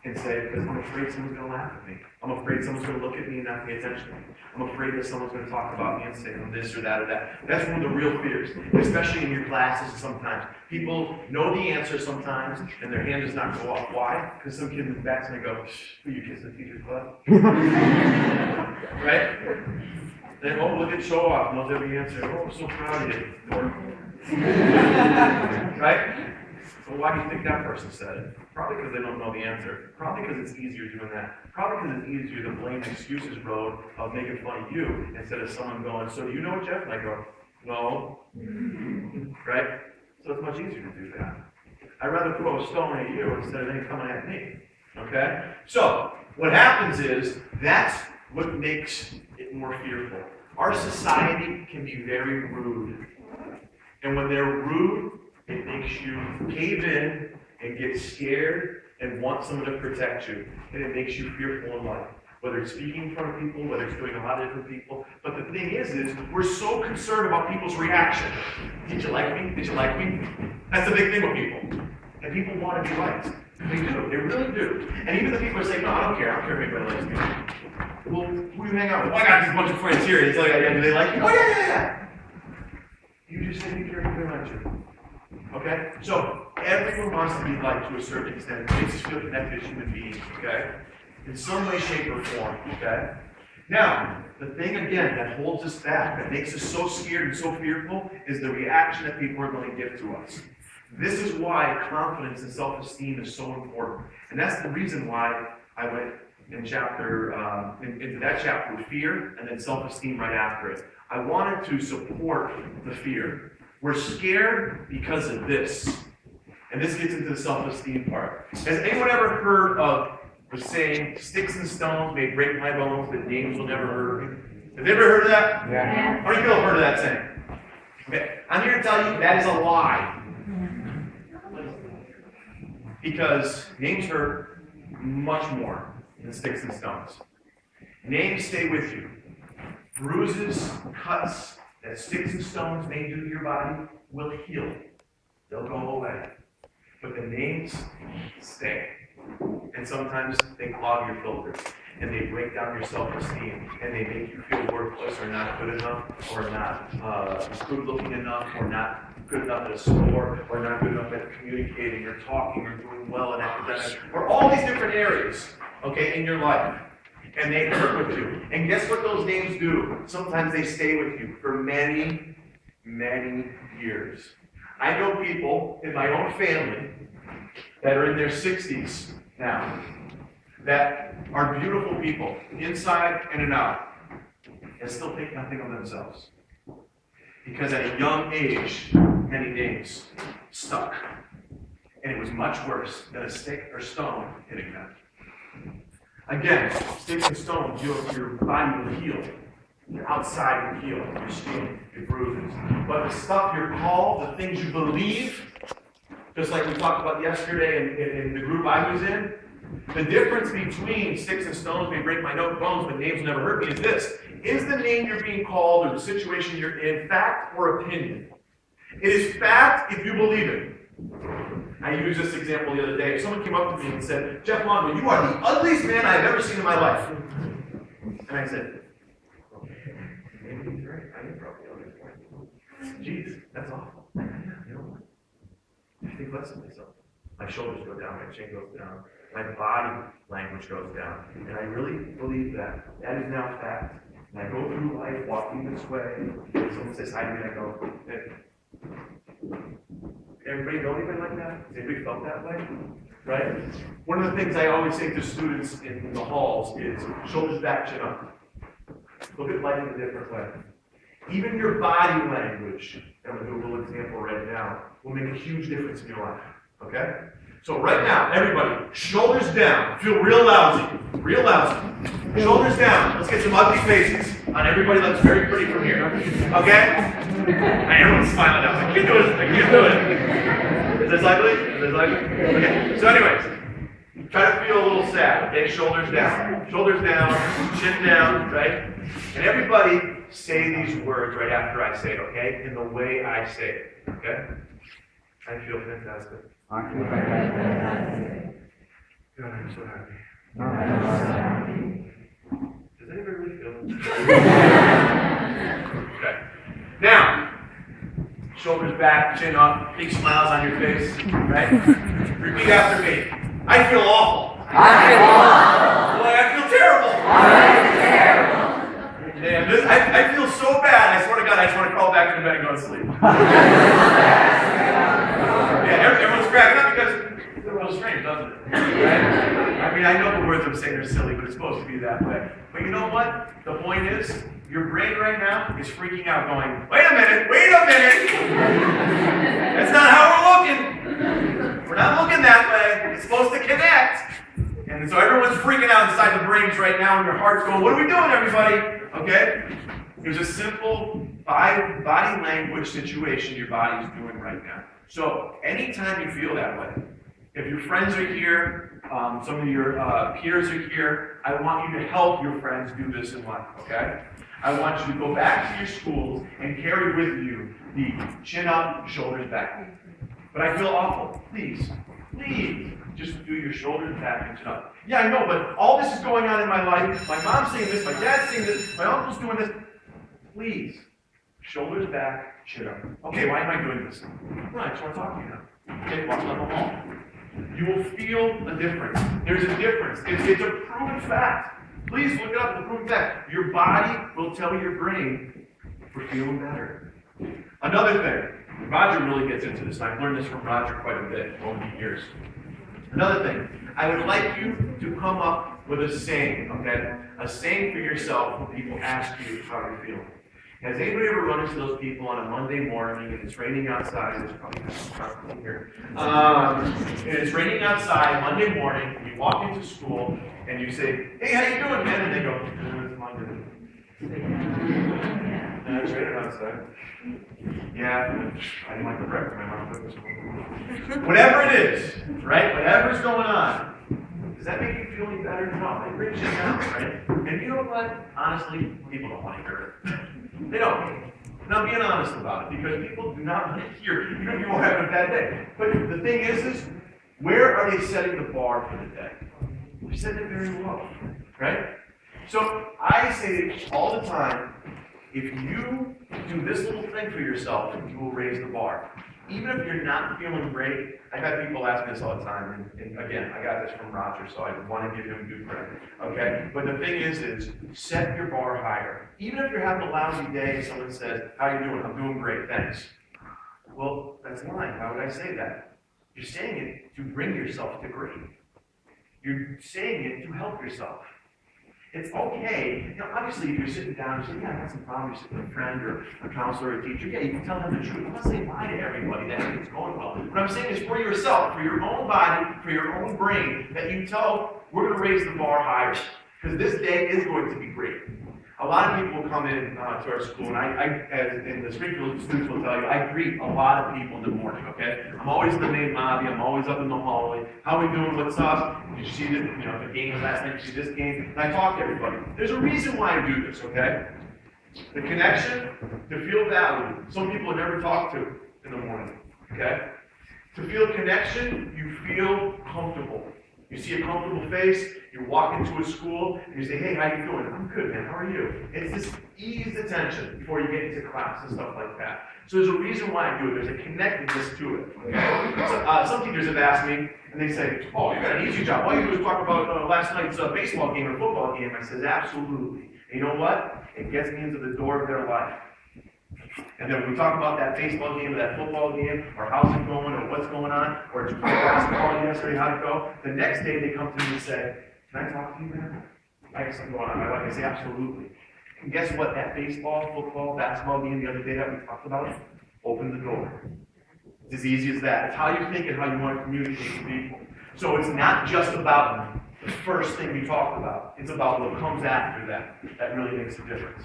and say, because I'm afraid someone's going to laugh at me. I'm afraid someone's going to look at me and not pay attention to me. I'm afraid that someone's going to talk about me and say, I'm this or that or that. That's one of the real fears, especially in your classes sometimes. People know the answer sometimes, and their hand does not go up. Why? Because some kid in the back's going to go, will you kiss the teacher's butt? Right? Then, oh, look at show off, knows every answer. Oh, I'm so proud of you. Right? Well, why do you think that person said it? Probably because they don't know the answer. Probably because it's easier doing that. Probably because it's easier to blame the excuses road of making fun of you instead of someone going, so do you know it, Jeff? And I go, no. Right? So it's much easier to do that. I'd rather throw a stone at you instead of them coming at me. Okay? So, what happens is, that's what makes it more fearful. Our society can be very rude. And when they're rude, it makes you cave in and get scared and want someone to protect you. And it makes you fearful in life. Whether it's speaking in front of people, whether it's doing a lot of different people. But the thing is we're so concerned about people's reaction. Did you like me? Did you like me? That's the big thing with people. And people want to be liked. They do. They really do. And even the people are saying, no, I don't care. I don't care if anybody likes me. Well, who do you hang out with? Well, I got this bunch of friends here. It's like, yeah, do they like you? Oh, yeah. You just say you care if they like you. Okay? So, everyone wants to be liked to a certain extent. It makes us feel connected as human beings, okay? In some way, shape, or form, okay? Now, the thing, again, that holds us back, that makes us so scared and so fearful, is the reaction that people are going to give to us. This is why confidence and self-esteem is so important. And that's the reason why I went in into that chapter with fear and then self-esteem right after it. I wanted to support the fear. We're scared because of this. And this gets into the self-esteem part. Has anyone ever heard of the saying, sticks and stones may break my bones, but names will never hurt me? Have you ever heard of that? Yeah. How many people have heard of that saying? Okay, I'm here to tell you that is a lie. Because names hurt much more than sticks and stones. Names stay with you. Bruises, cuts that sticks and stones may do to your body will heal. They'll go away. But the names stay. And sometimes they clog your filters. And they break down your self-esteem. And they make you feel worthless or not good enough, or not good looking enough, or not good enough at a score, or not good enough at communicating or talking or doing well in academics, or all these different areas, okay, in your life. And they hurt with you. And guess what those names do? Sometimes they stay with you for many, many years. I know people in my own family that are in their 60s now that are beautiful people, inside and out, and still think nothing of themselves. Because at a young age, many names stuck. And it was much worse than a stick or stone hitting them. Again, sticks and stones, your body will heal. Your outside will heal, your skin, your bruises. But the stuff you're called, the things you believe, just like we talked about yesterday in the group I was in, the difference between sticks and stones may break my bones, but names will never hurt me, is this. Is the name you're being called or the situation you're in fact or opinion? It is fact if you believe it. I used this example the other day. Someone came up to me and said, Jeff Londraville, you are the ugliest man I've ever seen in my life. And I said, maybe he's right. I am probably ugly. Jeez, that's awful. Yeah, you know what? I think less of myself. My shoulders go down, my chin goes down, my body language goes down. And I really believe that. That is now fact. And I go through life walking this way, and someone says hi to me, and I go, hey. Everybody know anybody like that? Has anybody felt that way? Right? One of the things I always say to students in the halls is shoulders back, chin up. Look at life in a different way. Even your body language, and I'm going to do a little example right now, will make a huge difference in your life. Okay? So right now, everybody, shoulders down. Feel real lousy. Real lousy. Shoulders down. Let's get some ugly faces on everybody that's very pretty from here. Okay? Everyone's smiling now. I can't do it. I can't do it. Is this ugly? Is this ugly? Okay. So anyways, try to feel a little sad. Okay? Shoulders down. Shoulders down. Chin down. Right? And everybody say these words right after I say it. Okay? In the way I say it. Okay? I feel fantastic. I feel fantastic. God, I'm so happy. Does anybody really feel it? Okay. Now, shoulders back, chin up, big smiles on your face, right? Repeat after me. I feel awful. I feel awful. Boy, I feel terrible. I feel terrible. Yeah, I feel so bad. I swear to God, I just want to crawl back into bed and go to sleep. Yeah, everyone's cracking up because it's a little strange, doesn't it? Right? I mean, I know the words I'm saying are silly, but it's supposed to be that way. But you know what? The point is, your brain right now is freaking out, going, wait a minute! That's not how we're looking! We're not looking that way. It's supposed to connect. And so everyone's freaking out inside the brains right now, and your heart's going, what are we doing, everybody? Okay? There's a simple body language situation your body's doing right now. So anytime you feel that way, if your friends are here, some of your peers are here, I want you to help your friends do this in life, okay? I want you to go back to your schools and carry with you the chin up, shoulders back. But I feel awful. Please, just do your shoulders back and chin up. Yeah, I know, but all this is going on in my life. My mom's saying this, my dad's saying this, my uncle's doing this. Please, shoulders back, chin up. Okay, why am I doing this? Well, I just want to talk to you now. Okay, walk down the hall. You will feel a difference. There's a difference. It's a proven fact. Please look it up. It's a proven fact. Your body will tell your brain we're feeling better. Another thing, Roger really gets into this, and I've learned this from Roger quite a bit over the years. Another thing, I would like you to come up with a saying, okay? A saying for yourself when people ask you how you're feeling. Has anybody ever run into those people on a Monday morning and it's raining outside? It's probably not here. And it's raining outside Monday morning. You walk into school and you say, "Hey, how you doing, man?" And they go, "It's Monday." It's raining outside. Yeah, I didn't like the breakfast my mom cooked this morning. Whatever it is, right? Whatever's going on. Does that make you feel any better? No, it brings you down, right? And you know what? Honestly, people don't want to hear it. They don't. And I'm being honest about it because people do not want to hear, even if you won't have a bad day. But the thing is where are they setting the bar for the day? They're setting it very low, right? So I say all the time, if you do this little thing for yourself, you will raise the bar. Even if you're not feeling great, I've had people ask me this all the time, and again, I got this from Roger, so I want to give him due credit, okay? But the thing is set your bar higher. Even if you're having a lousy day, and someone says, how are you doing? I'm doing great, thanks. Well, that's lying. How would I say that? You're saying it to bring yourself to great. You're saying it to help yourself. It's okay. You know, obviously, if you're sitting down and saying, yeah, I got some problems, you're sitting with a friend or a counselor or a teacher, yeah, you can tell them the truth. I'm not saying lie to everybody that it's going well. What I'm saying is for yourself, for your own body, for your own brain, that you tell, we're going to raise the bar higher. Because this day is going to be great. A lot of people come in to our school, and and the Springfield students will tell you, I greet a lot of people in the morning, okay? I'm always in the main lobby, I'm always up in the hallway. How are we doing? What's up? Did you see the game last night? Did you see this game? And I talk to everybody. There's a reason why I do this, okay? The connection, to feel valued. Some people I never talk to in the morning, okay? To feel connection, you feel comfortable. You see a comfortable face, you walk into a school, and you say, hey, how you doing? I'm good, man, how are you? It's just ease the tension before you get into class and stuff like that. So there's a reason why I do it. There's a connectedness to it, okay? So, some teachers have asked me, and they say, oh, you got an easy job. All you do is talk about last night's baseball game or football game. I says, absolutely. And you know what? It gets me into the door of their life. And then when we talk about that baseball game or that football game, or how's it going, or what's going on, or did you play basketball yesterday, how'd it go? The next day they come to me and say, can I talk to you, man? I have something going on in my life. I say, absolutely. And guess what? That baseball, football, basketball game the other day that we talked about opened the door. It's as easy as that. It's how you think and how you want to communicate with people. So it's not just about the first thing we talk about. It's about what comes after that. That really makes a difference.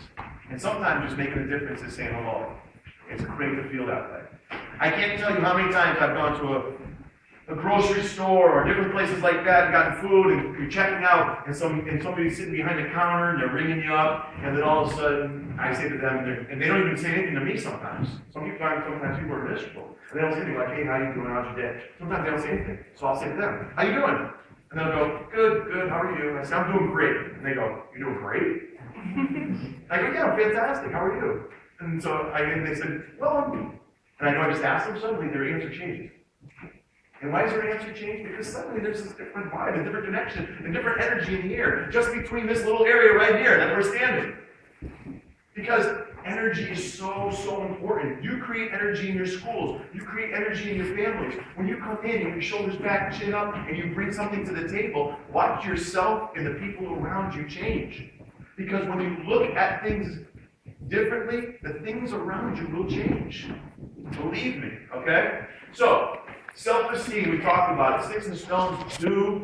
And sometimes just making a difference is saying hello. It's great to feel that way. I can't tell you how many times I've gone to a grocery store or different places like that and gotten food and you're checking out and somebody's sitting behind the counter and they're ringing you up and then all of a sudden I say to them, and they don't even say anything to me sometimes. Sometimes people are miserable. And they don't say anything like, hey, how you doing? How's your day? Sometimes they don't say anything. So I'll say to them, how you doing? And they'll go, good, how are you? I say, I'm doing great. And they go, you're doing great? I go, yeah, I'm fantastic. How are you? And so they said, well, and I know I just asked them, suddenly their answer changes. And why does their answer change? Because suddenly there's this different vibe, a different connection, a different energy in the air, just between this little area right here that we're standing. Because energy is so important. You create energy in your schools. You create energy in your families. When you come in, your shoulders back, chin up, and you bring something to the table, watch yourself and the people around you change. Because when you look at things differently, the things around you will change. Believe me, okay? So, self-esteem, we talked about it. Sticks and stones do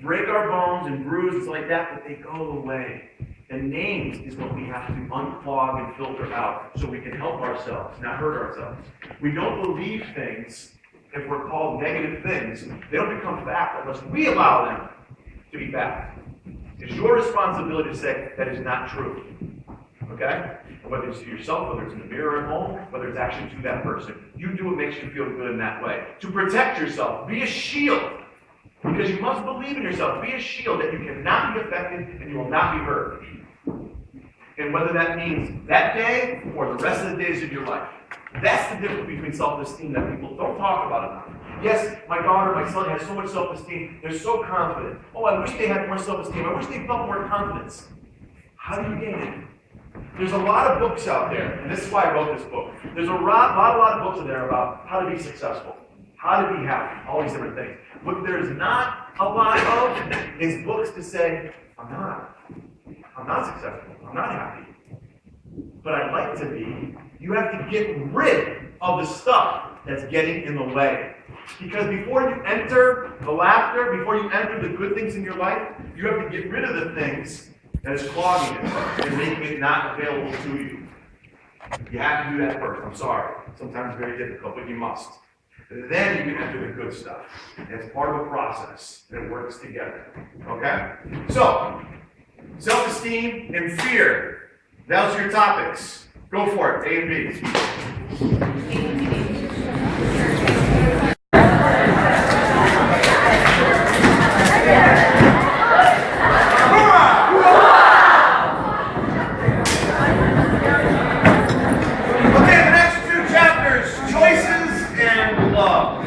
break our bones and bruises like that, but they go away. The names is what we have to unclog and filter out so we can help ourselves, not hurt ourselves. We don't believe things if we're called negative things. They don't become fact unless we allow them to be fact. It's your responsibility to say that is not true. Okay? Whether it's to yourself, whether it's in the mirror at home, whether it's actually to that person. You do what makes you feel good in that way. To protect yourself, be a shield. Because you must believe in yourself. Be a shield that you cannot be affected and you will not be hurt. And whether that means that day or the rest of the days of your life. That's the difference between self-esteem that people don't talk about enough. Yes, my daughter, my son has so much self-esteem. They're so confident. Oh, I wish they had more self-esteem. I wish they felt more confidence. How do you gain it? There's a lot of books out there, and this is why I wrote this book. There's a lot of books out there about how to be successful, how to be happy, all these different things. What there's not a lot of is books to say, I'm not successful, I'm not happy, but I'd like to be. You have to get rid of the stuff that's getting in the way. Because before you enter the laughter, before you enter the good things in your life, you have to get rid of the things that is clogging it and making it not available to you. You have to do that first. I'm sorry. Sometimes it's very difficult, but you must. And then you can enter the good stuff. It's part of a process that works together. Okay? So, self-esteem and fear. Those are your topics. Go for it, A and B. Okay, the next two chapters, choices and love.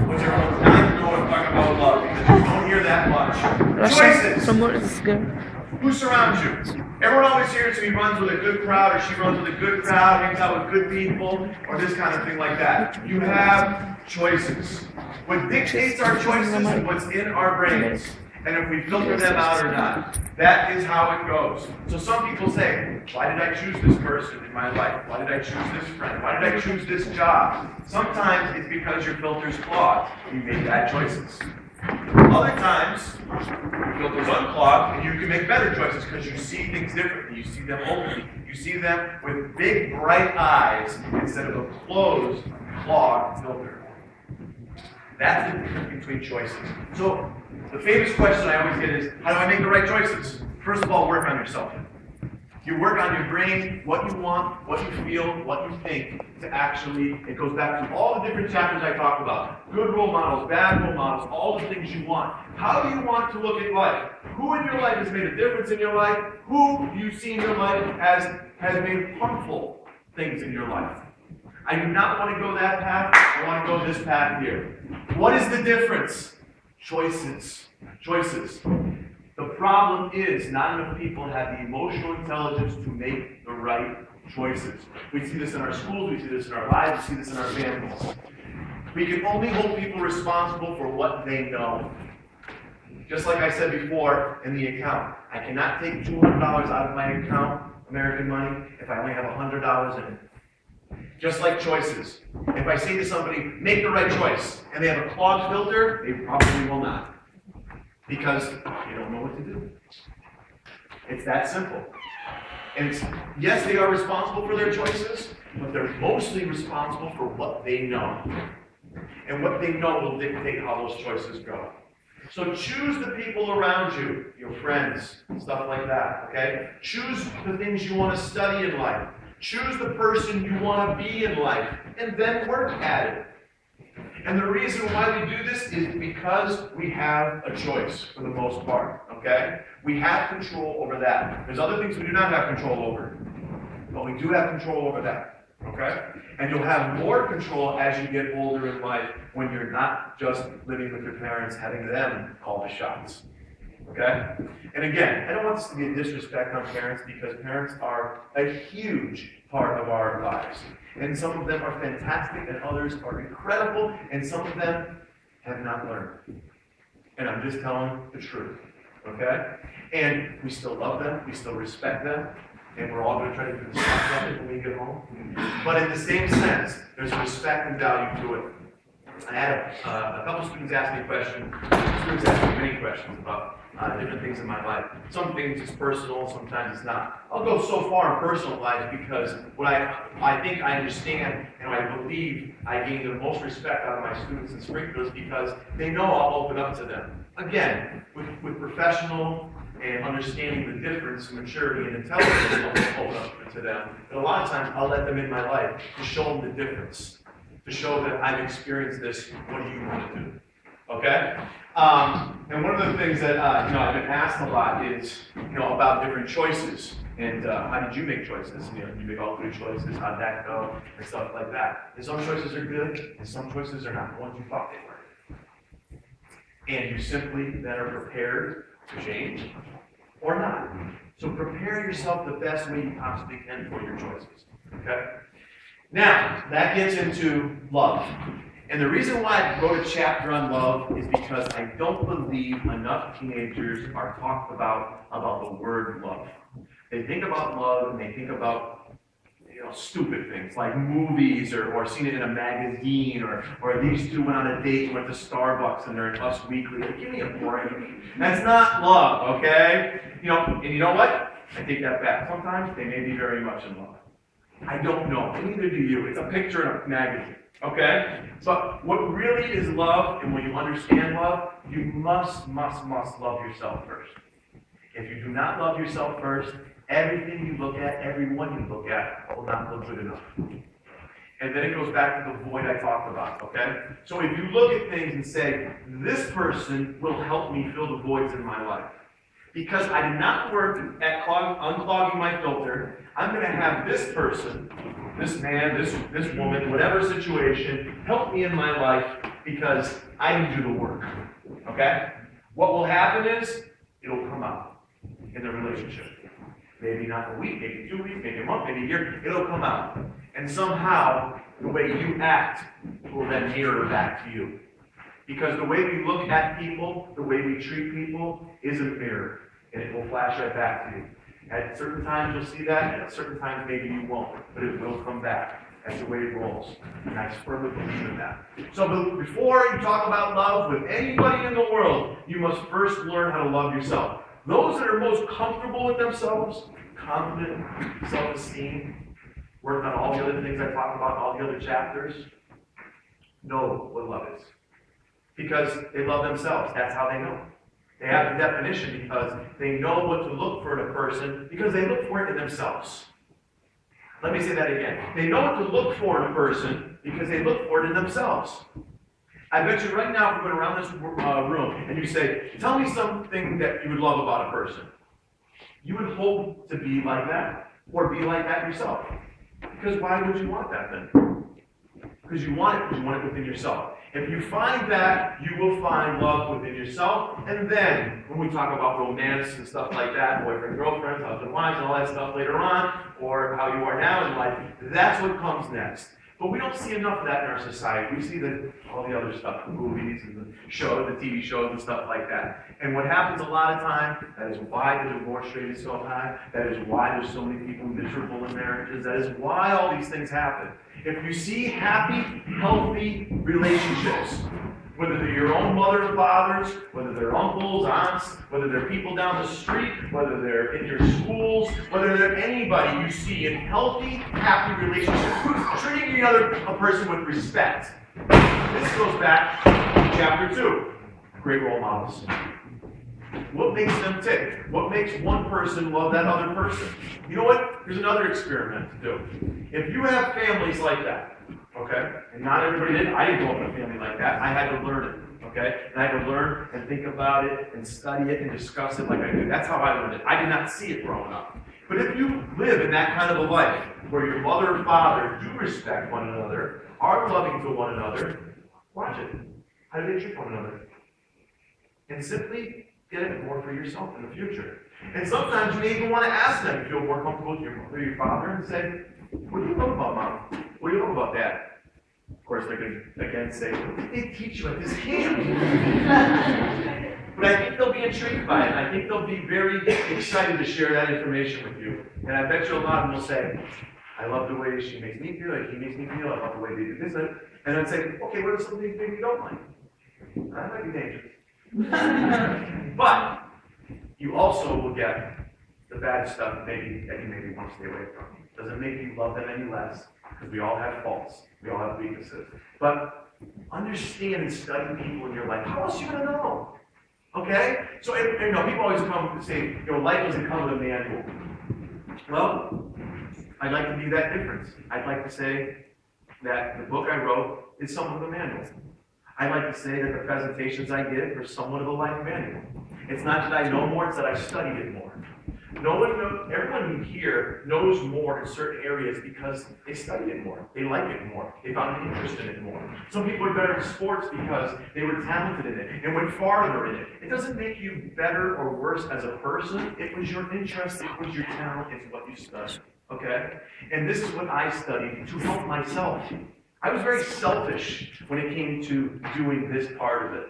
Which everyone's dying to know what I'm talking about love, because you don't hear that much. Choices. Promote is good. Who surrounds you? Everyone always hears he runs with a good crowd, or she runs with a good crowd, hangs out with good people, or this kind of thing like that. You have choices. What dictates our choices is what's in our brains, and if we filter them out or not. That is how it goes. So some people say, why did I choose this person in my life? Why did I choose this friend? Why did I choose this job? Sometimes it's because your filter's flawed. You made bad choices. Other times, your filter's unclogged, and you can make better choices because you see things differently. You see them openly. You see them with big, bright eyes instead of a closed, clogged filter. That's the difference between choices. So, the famous question I always get is, how do I make the right choices? First of all, work on yourself. You work on your brain, what you want, what you feel, what you think, to actually, it goes back to all the different chapters I talked about. Good role models, bad role models, all the things you want. How do you want to look at life? Who in your life has made a difference in your life? Who do you see in your life has made harmful things in your life? I do not want to go that path, I want to go this path here. What is the difference? Choices. Choices. The problem is not enough people have the emotional intelligence to make the right choices. We see this in our schools, we see this in our lives, we see this in our families. We can only hold people responsible for what they know. Just like I said before in the account, I cannot take $200 out of my account, American money, if I only have $100 in it. Just like choices. If I say to somebody, make the right choice, and they have a clogged filter, they probably will not. Because they don't know what to do. It's that simple. And yes, they are responsible for their choices, but they're mostly responsible for what they know. And what they know will dictate how those choices go. So choose the people around you, your friends, stuff like that, okay? Choose the things you want to study in life. Choose the person you want to be in life, and then work at it. And the reason why we do this is because we have a choice, for the most part, okay? We have control over that. There's other things we do not have control over, but we do have control over that, okay? And you'll have more control as you get older in life when you're not just living with your parents, having them call the shots, okay? And again, I don't want this to be a disrespect on parents, because parents are a huge part of our lives. And some of them are fantastic, and others are incredible, and some of them have not learned. And I'm just telling the truth, okay? And we still love them, we still respect them, and we're all going to try to do the best of it when we get home. But in the same sense, there's respect and value to it. I had a couple students ask me a question. Students ask me many questions about different things in my life. Some things it's personal, sometimes it's not. I'll go so far in personal life because what I think I understand and I believe I gain the most respect out of my students in Springfield is because they know I'll open up to them. Again, with professional and understanding the difference, maturity, and intelligence, I'll open up to them. But a lot of times I'll let them in my life to show them the difference. To show that I've experienced this, what do you want to do? Okay? And one of the things that I've been asked a lot is about different choices and how did you make choices? Did you make all good choices? How'd that go? And stuff like that. And some choices are good, and some choices are not the ones you thought they were. And you simply then are prepared to change or not. So prepare yourself the best way you possibly can for your choices. Okay? Now, that gets into love. And the reason why I wrote a chapter on love is because I don't believe enough teenagers are talked about the word love. They think about love and they think about stupid things like movies or seen it in a magazine or these two went on a date and went to Starbucks and they're in Us Weekly. Like, give me a break. That's not love, okay? And you know what? I take that back. Sometimes they may be very much in love. I don't know. Neither do you. It's a picture in a magazine. Okay? But what really is love, and when you understand love, you must love yourself first. If you do not love yourself first, everything you look at, everyone you look at, will not look good enough. And then it goes back to the void I talked about, okay? So if you look at things and say, this person will help me fill the voids in my life. Because I did not work at unclogging my filter, I'm going to have this person, this man, this woman, whatever situation, help me in my life because I didn't do the work, okay? What will happen is, it'll come out in the relationship. Maybe not a week, maybe 2 weeks, maybe a month, maybe a year, it'll come out. And somehow, the way you act will then mirror back to you. Because the way we look at people, the way we treat people, is a mirror. And it will flash right back to you. At certain times you'll see that, and at certain times maybe you won't. But it will come back. That's the way it rolls. And I firmly believe in that. So before you talk about love with anybody in the world, you must first learn how to love yourself. Those that are most comfortable with themselves, confident, self-esteem, working on all the other things I talked about, all the other chapters, know what love is. Because they love themselves. That's how they know. They have the definition because they know what to look for in a person because they look for it in themselves. Let me say that again. They know what to look for in a person because they look for it in themselves. I bet you right now if we went around this room and you say, tell me something that you would love about a person. You would hope to be like that or be like that yourself. Because why would you want that then? Because you want it within yourself. If you find that, you will find love within yourself. And then, when we talk about romance and stuff like that, boyfriend, girlfriend, husband, wives, and all that stuff later on, or how you are now in life, that's what comes next. But we don't see enough of that in our society. We see all the other stuff, the movies and the shows, the TV shows and stuff like that. And what happens a lot of time, that is why the divorce rate is so high, that is why there's so many people miserable in marriages, that is why all these things happen. If you see happy, healthy relationships, whether they're your own mother and fathers, whether they're uncles, aunts, whether they're people down the street, whether they're in your schools, whether they're anybody you see in healthy, happy relationships, treating a person with respect. This goes back to chapter 2, great role models. What makes them tick? What makes one person love that other person? You know what? Here's another experiment to do. If you have families like that, okay, and not everybody did. I didn't grow up in a family like that. I had to learn it, okay? And I had to learn and think about it and study it and discuss it like I did. That's how I learned it. I did not see it growing up. But if you live in that kind of a life where your mother and father do respect one another, are loving to one another, watch it. How do they treat one another? And simply get it more for yourself in the future. And sometimes you may even want to ask them if you feel more comfortable with your mother or your father and say, what do you love about mom? What do you love about dad? Of course, they're going to again say, what did they teach you at this camp? But I think they'll be intrigued by it. I think they'll be very excited to share that information with you. And I bet you a lot of them will say, I love the way she makes me feel, like he makes me feel, I love the way they do this. And I'd say, okay, what are some things maybe you don't like? That might be dangerous. But you also will get the bad stuff that you maybe want to stay away from. Doesn't make you love them any less, because we all have faults. We all have weaknesses. But understand and study people in your life. How else are you going to know? Okay? So, people always come and say, life doesn't come with a manual. Well, I'd like to be that difference. I'd like to say that the book I wrote is somewhat of a manual. I'd like to say that the presentations I give are somewhat of a life manual. It's not that I know more, it's that I've studied it more. Everyone here knows more in certain areas because they studied it more. They like it more. They found an interest in it more. Some people are better in sports because they were talented in it and went farther in it. It doesn't make you better or worse as a person. It was your interest, it was your talent, it's what you studied. Okay? And this is what I studied to help myself. I was very selfish when it came to doing this part of it.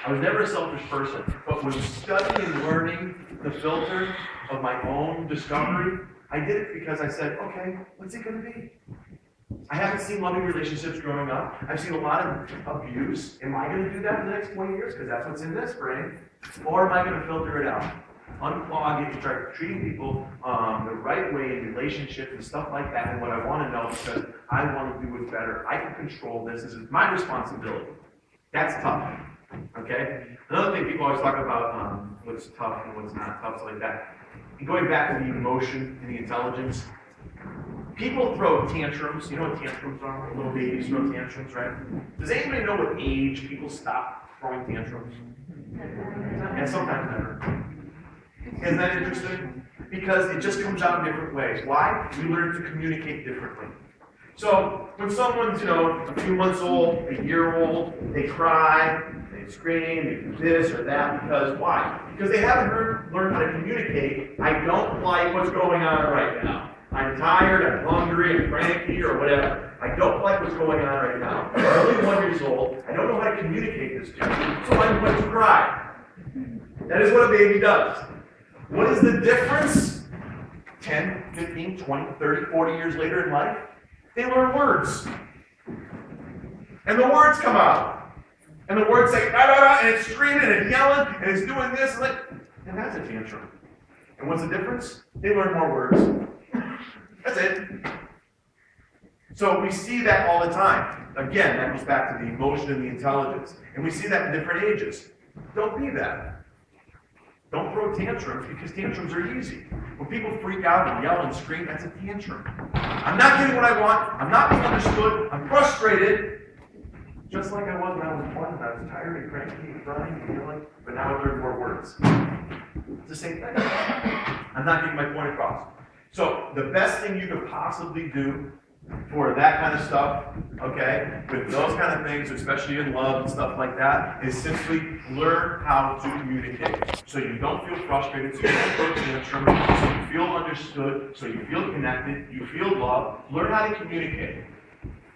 I was never a selfish person, but when studying and learning the filter of my own discovery, I did it because I said, okay, what's it going to be? I haven't seen loving relationships growing up. I've seen a lot of abuse. Am I going to do that in the next 20 years? Because that's what's in this brain. Or am I going to filter it out? Unclog it and start treating people the right way in relationships and stuff like that. And what I want to know because I want to do it better. I can control this. This is my responsibility. That's tough. Okay? Another thing people always talk about what's tough and what's not tough, like that. and going back to the emotion and the intelligence, people throw tantrums. You know what tantrums are? Little babies throw tantrums, right? Does anybody know what age people stop throwing tantrums? And sometimes never. Isn't that interesting? Because it just comes out in different ways. Why? We learn to communicate differently. So when someone's, a few months old, a year old, they cry, they scream, they do this or that, because why? Because they haven't learned how to communicate. I don't like what's going on right now. I'm tired, I'm hungry, I'm cranky, or whatever. I don't like what's going on right now. I'm only 1 year old. I don't know how to communicate this to you, so I'm going to cry. That is what a baby does. What is the difference? 10, 15, 20, 30, 40 years later in life, they learn words. And the words come out. And the words say, da, da, da, and it's screaming and it's yelling and it's doing this and that's a tantrum. And what's the difference? They learn more words. That's it. So we see that all the time. Again, that goes back to the emotion and the intelligence. And we see that in different ages. Don't be that. Don't throw tantrums because tantrums are easy. When people freak out and yell and scream, that's a tantrum. I'm not getting what I want. I'm not being understood. I'm frustrated. Just like I was when I was 1 and I was tired and cranky and crying and yelling, but now I learned more words. It's the same thing. I'm not getting my point across. So the best thing you could possibly do for that kind of stuff, okay, with those kind of things, especially in love and stuff like that, is simply learn how to communicate. So you don't feel frustrated, so you don't throw tantrum, so you feel understood, so you feel connected, you feel loved. Learn how to communicate.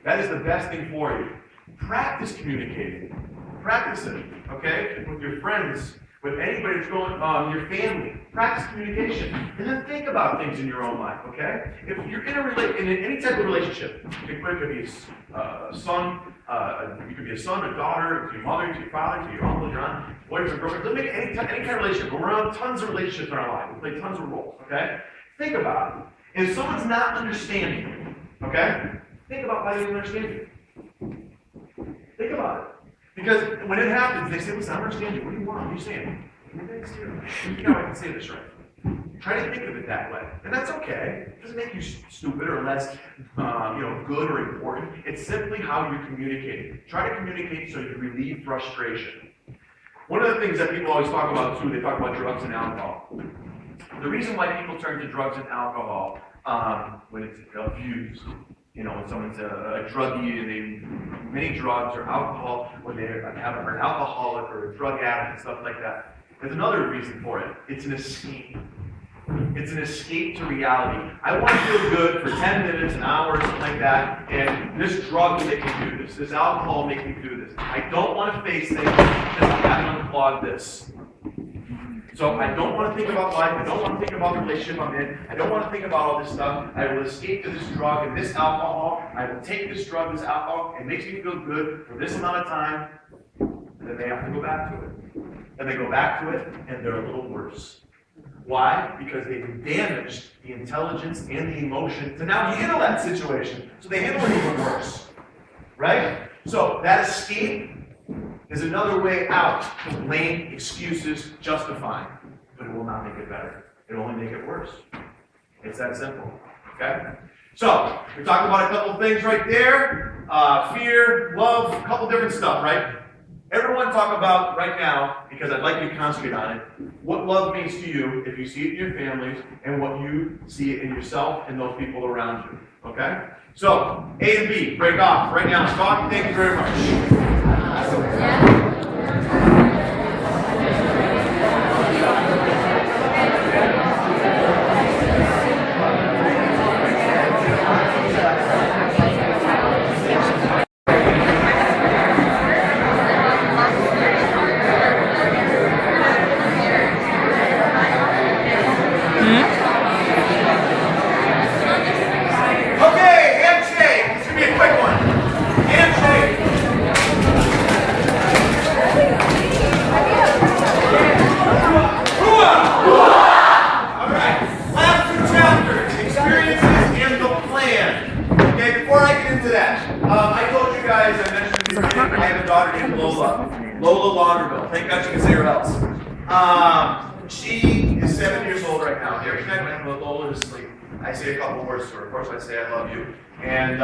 That is the best thing for you. Practice communicating. Practice it, okay? With your friends, with anybody that's going on, your family. Practice communication. And then think about things in your own life, okay? If you're in any type of relationship, it could be a son, you could be a son, a daughter, to your mother, to your father, to your uncle, your aunt, boyfriend, girlfriend. Doesn't make any kind of relationship. We're around tons of relationships in our life. We play tons of roles, okay? Think about it. If someone's not understanding you, okay? Think about why they don't understand you. Think about it. Because when it happens, they say, listen, I don't understand you. What do you want? What are you saying? You know, I can say this right. Try to think of it that way. And that's okay. It doesn't make you stupid or less good or important. It's simply how you communicate. Try to communicate so you can relieve frustration. One of the things that people always talk about, too, they talk about drugs and alcohol. The reason why people turn to drugs and alcohol when it's abused, when someone's a druggie and they many drugs or alcohol, or they are an alcoholic or a drug addict and stuff like that. There's another reason for it. It's an escape. It's an escape to reality. I want to feel good for 10 minutes, an hour, or something like that, and this drug will make me do this. This alcohol will make me do this. I don't want to face things because I haven't unplugged this. So I don't want to think about life. I don't want to think about the relationship I'm in. I don't want to think about all this stuff. I will escape to this drug and this alcohol. I will take this drug, this alcohol. It makes me feel good for this amount of time. And then they have to go back to it. And they go back to it, and they're a little worse. Why? Because they've damaged the intelligence and the emotion to now handle that situation. So they handle it even worse. Right? So that escape is another way out to blame, excuses, justifying. But it will not make it better. It will only make it worse. It's that simple. Okay? So, we talked about a couple of things right there. Fear, love, a couple different stuff, right? Everyone talk about right now, because I'd like you to concentrate on it, what love means to you if you see it in your families and what you see it in yourself and those people around you. Okay? So, A and B, break off right now. Talk. Thank you very much. Lola Londraville. Thank God she can say her else. She is 7 years old right now. Every night when I put Lola to sleep, I say a couple words to her. Of course, I say I love you. And,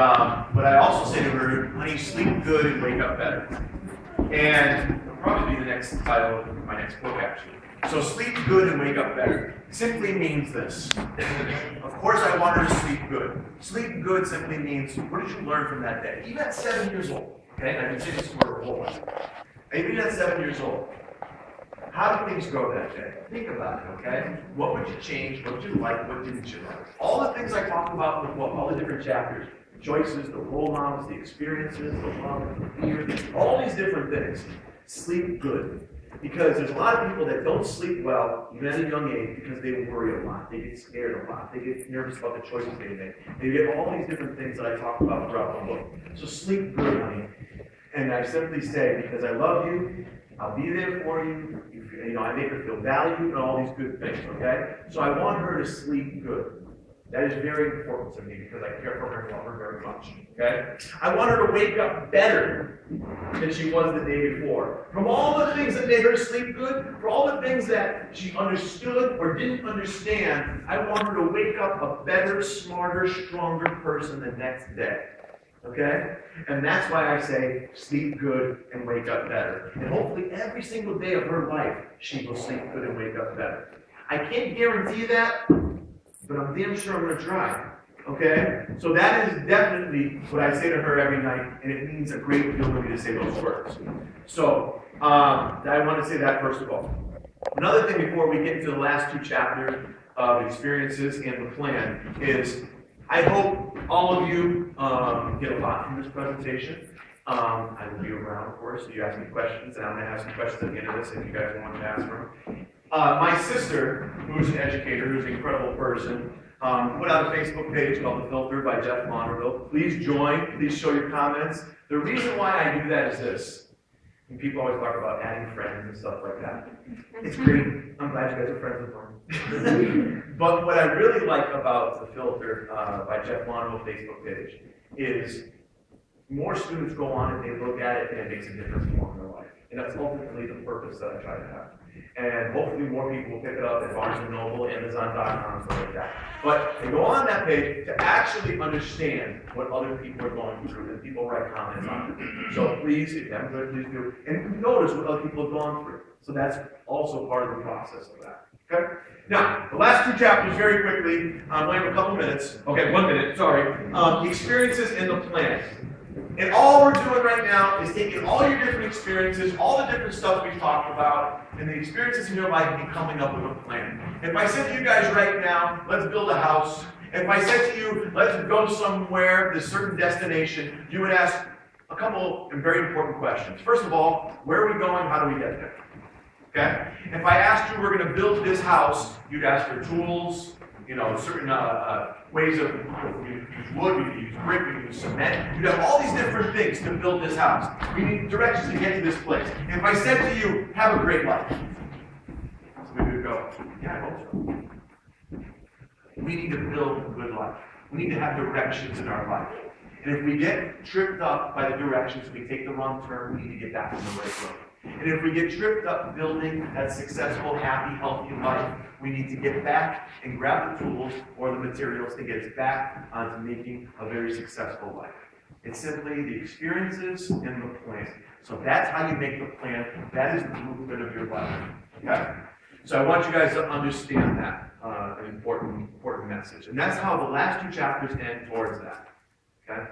but I also say to her, honey, sleep good and wake up better. And it'll probably be the next title of my next book, actually. So sleep good and wake up better simply means this. Of course, I want her to sleep good. Sleep good simply means, what did you learn from that day? Even at 7 years old, okay? And I've been saying this for her whole life. Even at 7 years old, how did things go that day? Think about it, okay? What would you change? What did you like? What didn't you like? All the things I talked about in the book, all the different chapters, the choices, the role models, the experiences, the love, the fear, all these different things. Sleep good. Because there's a lot of people that don't sleep well, even at a young age, because they worry a lot. They get scared a lot. They get nervous about the choices they make. They get all these different things that I talk about throughout the book. So sleep good, honey. And I simply say, because I love you, I'll be there for you. I make her feel valued and all these good things, okay? So I want her to sleep good. That is very important to me because I care for her and love her very much, okay? I want her to wake up better than she was the day before. From all the things that made her sleep good, for all the things that she understood or didn't understand, I want her to wake up a better, smarter, stronger person the next day. Okay? And that's why I say sleep good and wake up better. And hopefully every single day of her life, she will sleep good and wake up better. I can't guarantee that, but I'm damn sure I'm going to try. Okay? So that is definitely what I say to her every night, and it means a great deal to me to say those words. So, I want to say that first of all. Another thing before we get into the last two chapters of experiences and the plan is I hope all of you get a lot from this presentation. I will be around, of course, so you ask me questions, and I'm going to ask some questions at the end of this if you guys want to ask them. My sister, who's an educator, who's an incredible person, put out a Facebook page called The Filter by Jeff Londraville. Please join. Please show your comments. The reason why I do that is this. And people always talk about adding friends and stuff like that. It's great. I'm glad you guys are friends with them. But what I really like about The Filter by Jeff Londraville Facebook page is more students go on and they look at it and it makes a difference more in their life. And that's ultimately the purpose that I try to have. And hopefully more people will pick it up at Barnes & Noble, Amazon.com, stuff like that. But they go on that page to actually understand what other people are going through, and people write comments on it. So please, if you haven't done it, please do. And notice what other people have gone through. So that's also part of the process of that. Okay? Now, the last two chapters, very quickly, we have a couple minutes. Okay, 1 minute, sorry. Experiences and the plan. And all we're doing right now is taking all your different experiences, all the different stuff we've talked about, and the experiences in your life and coming up with a plan. If I said to you guys right now, let's build a house, if I said to you, let's go somewhere, this certain destination, you would ask a couple of very important questions. First of all, where are we going? How do we get there? Okay? If I asked you we're going to build this house, you'd ask for tools, certain ways of, we use wood, we can use brick, we can use cement. You'd have all these different things to build this house. We need directions to get to this place. And if I said to you, have a great life, so we would go, yeah, I hope so. We need to build a good life. We need to have directions in our life. And if we get tripped up by the directions, we take the wrong turn, we need to get back on the right road. And if we get tripped up building that successful, happy, healthy life, we need to get back and grab the tools or the materials to get us back onto making a very successful life. It's simply the experiences and the plan. So that's how you make the plan. That is the blueprint of your life. Okay? So I want you guys to understand that, an important message. And that's how the last two chapters end towards that. Okay?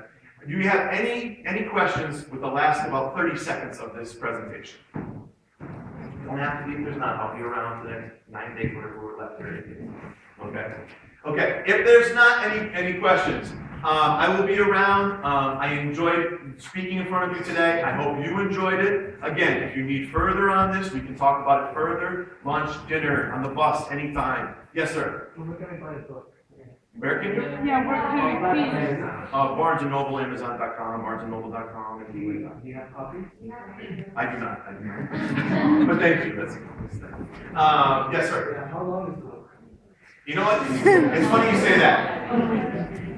Do you have any questions with the last about 30 seconds of this presentation? You don't have to be, if there's not, I'll be around for the next 9 days, whatever we're left there. Okay. Okay, if there's not any questions, I will be around. I enjoyed speaking in front of you today. I hope you enjoyed it. Again, if you need further on this, we can talk about it further. Lunch, dinner, on the bus, anytime. Yes, sir? Where can I buy a book? Where can you? Yeah, where can we Barnes & Noble, Amazon.com, BarnesandNoble.com. Do you have copies? I do not. But thank you. That's yes, sir. Yeah, how long is the book? You know what? It's funny you say that.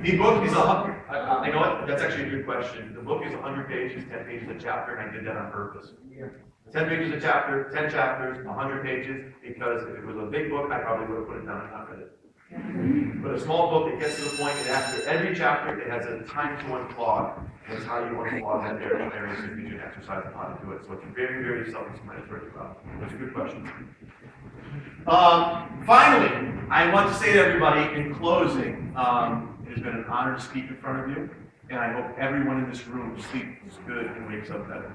The book is 100. You know what? That's actually a good question. The book is 100 pages, 10 pages a chapter, and I did that on purpose. Yeah. 10 pages a chapter, 10 chapters, 100 pages, because if it was a big book, I probably would have put it down and not read it. But a small book, it gets to the point, and after every chapter, it has a time to unclog. That's how you unclog that area, so you can exercise on how to do it. So it's very, very self-explanatory about. That's a good question. Finally, I want to say to everybody in closing, it has been an honor to speak in front of you, and I hope everyone in this room sleeps good and wakes up better.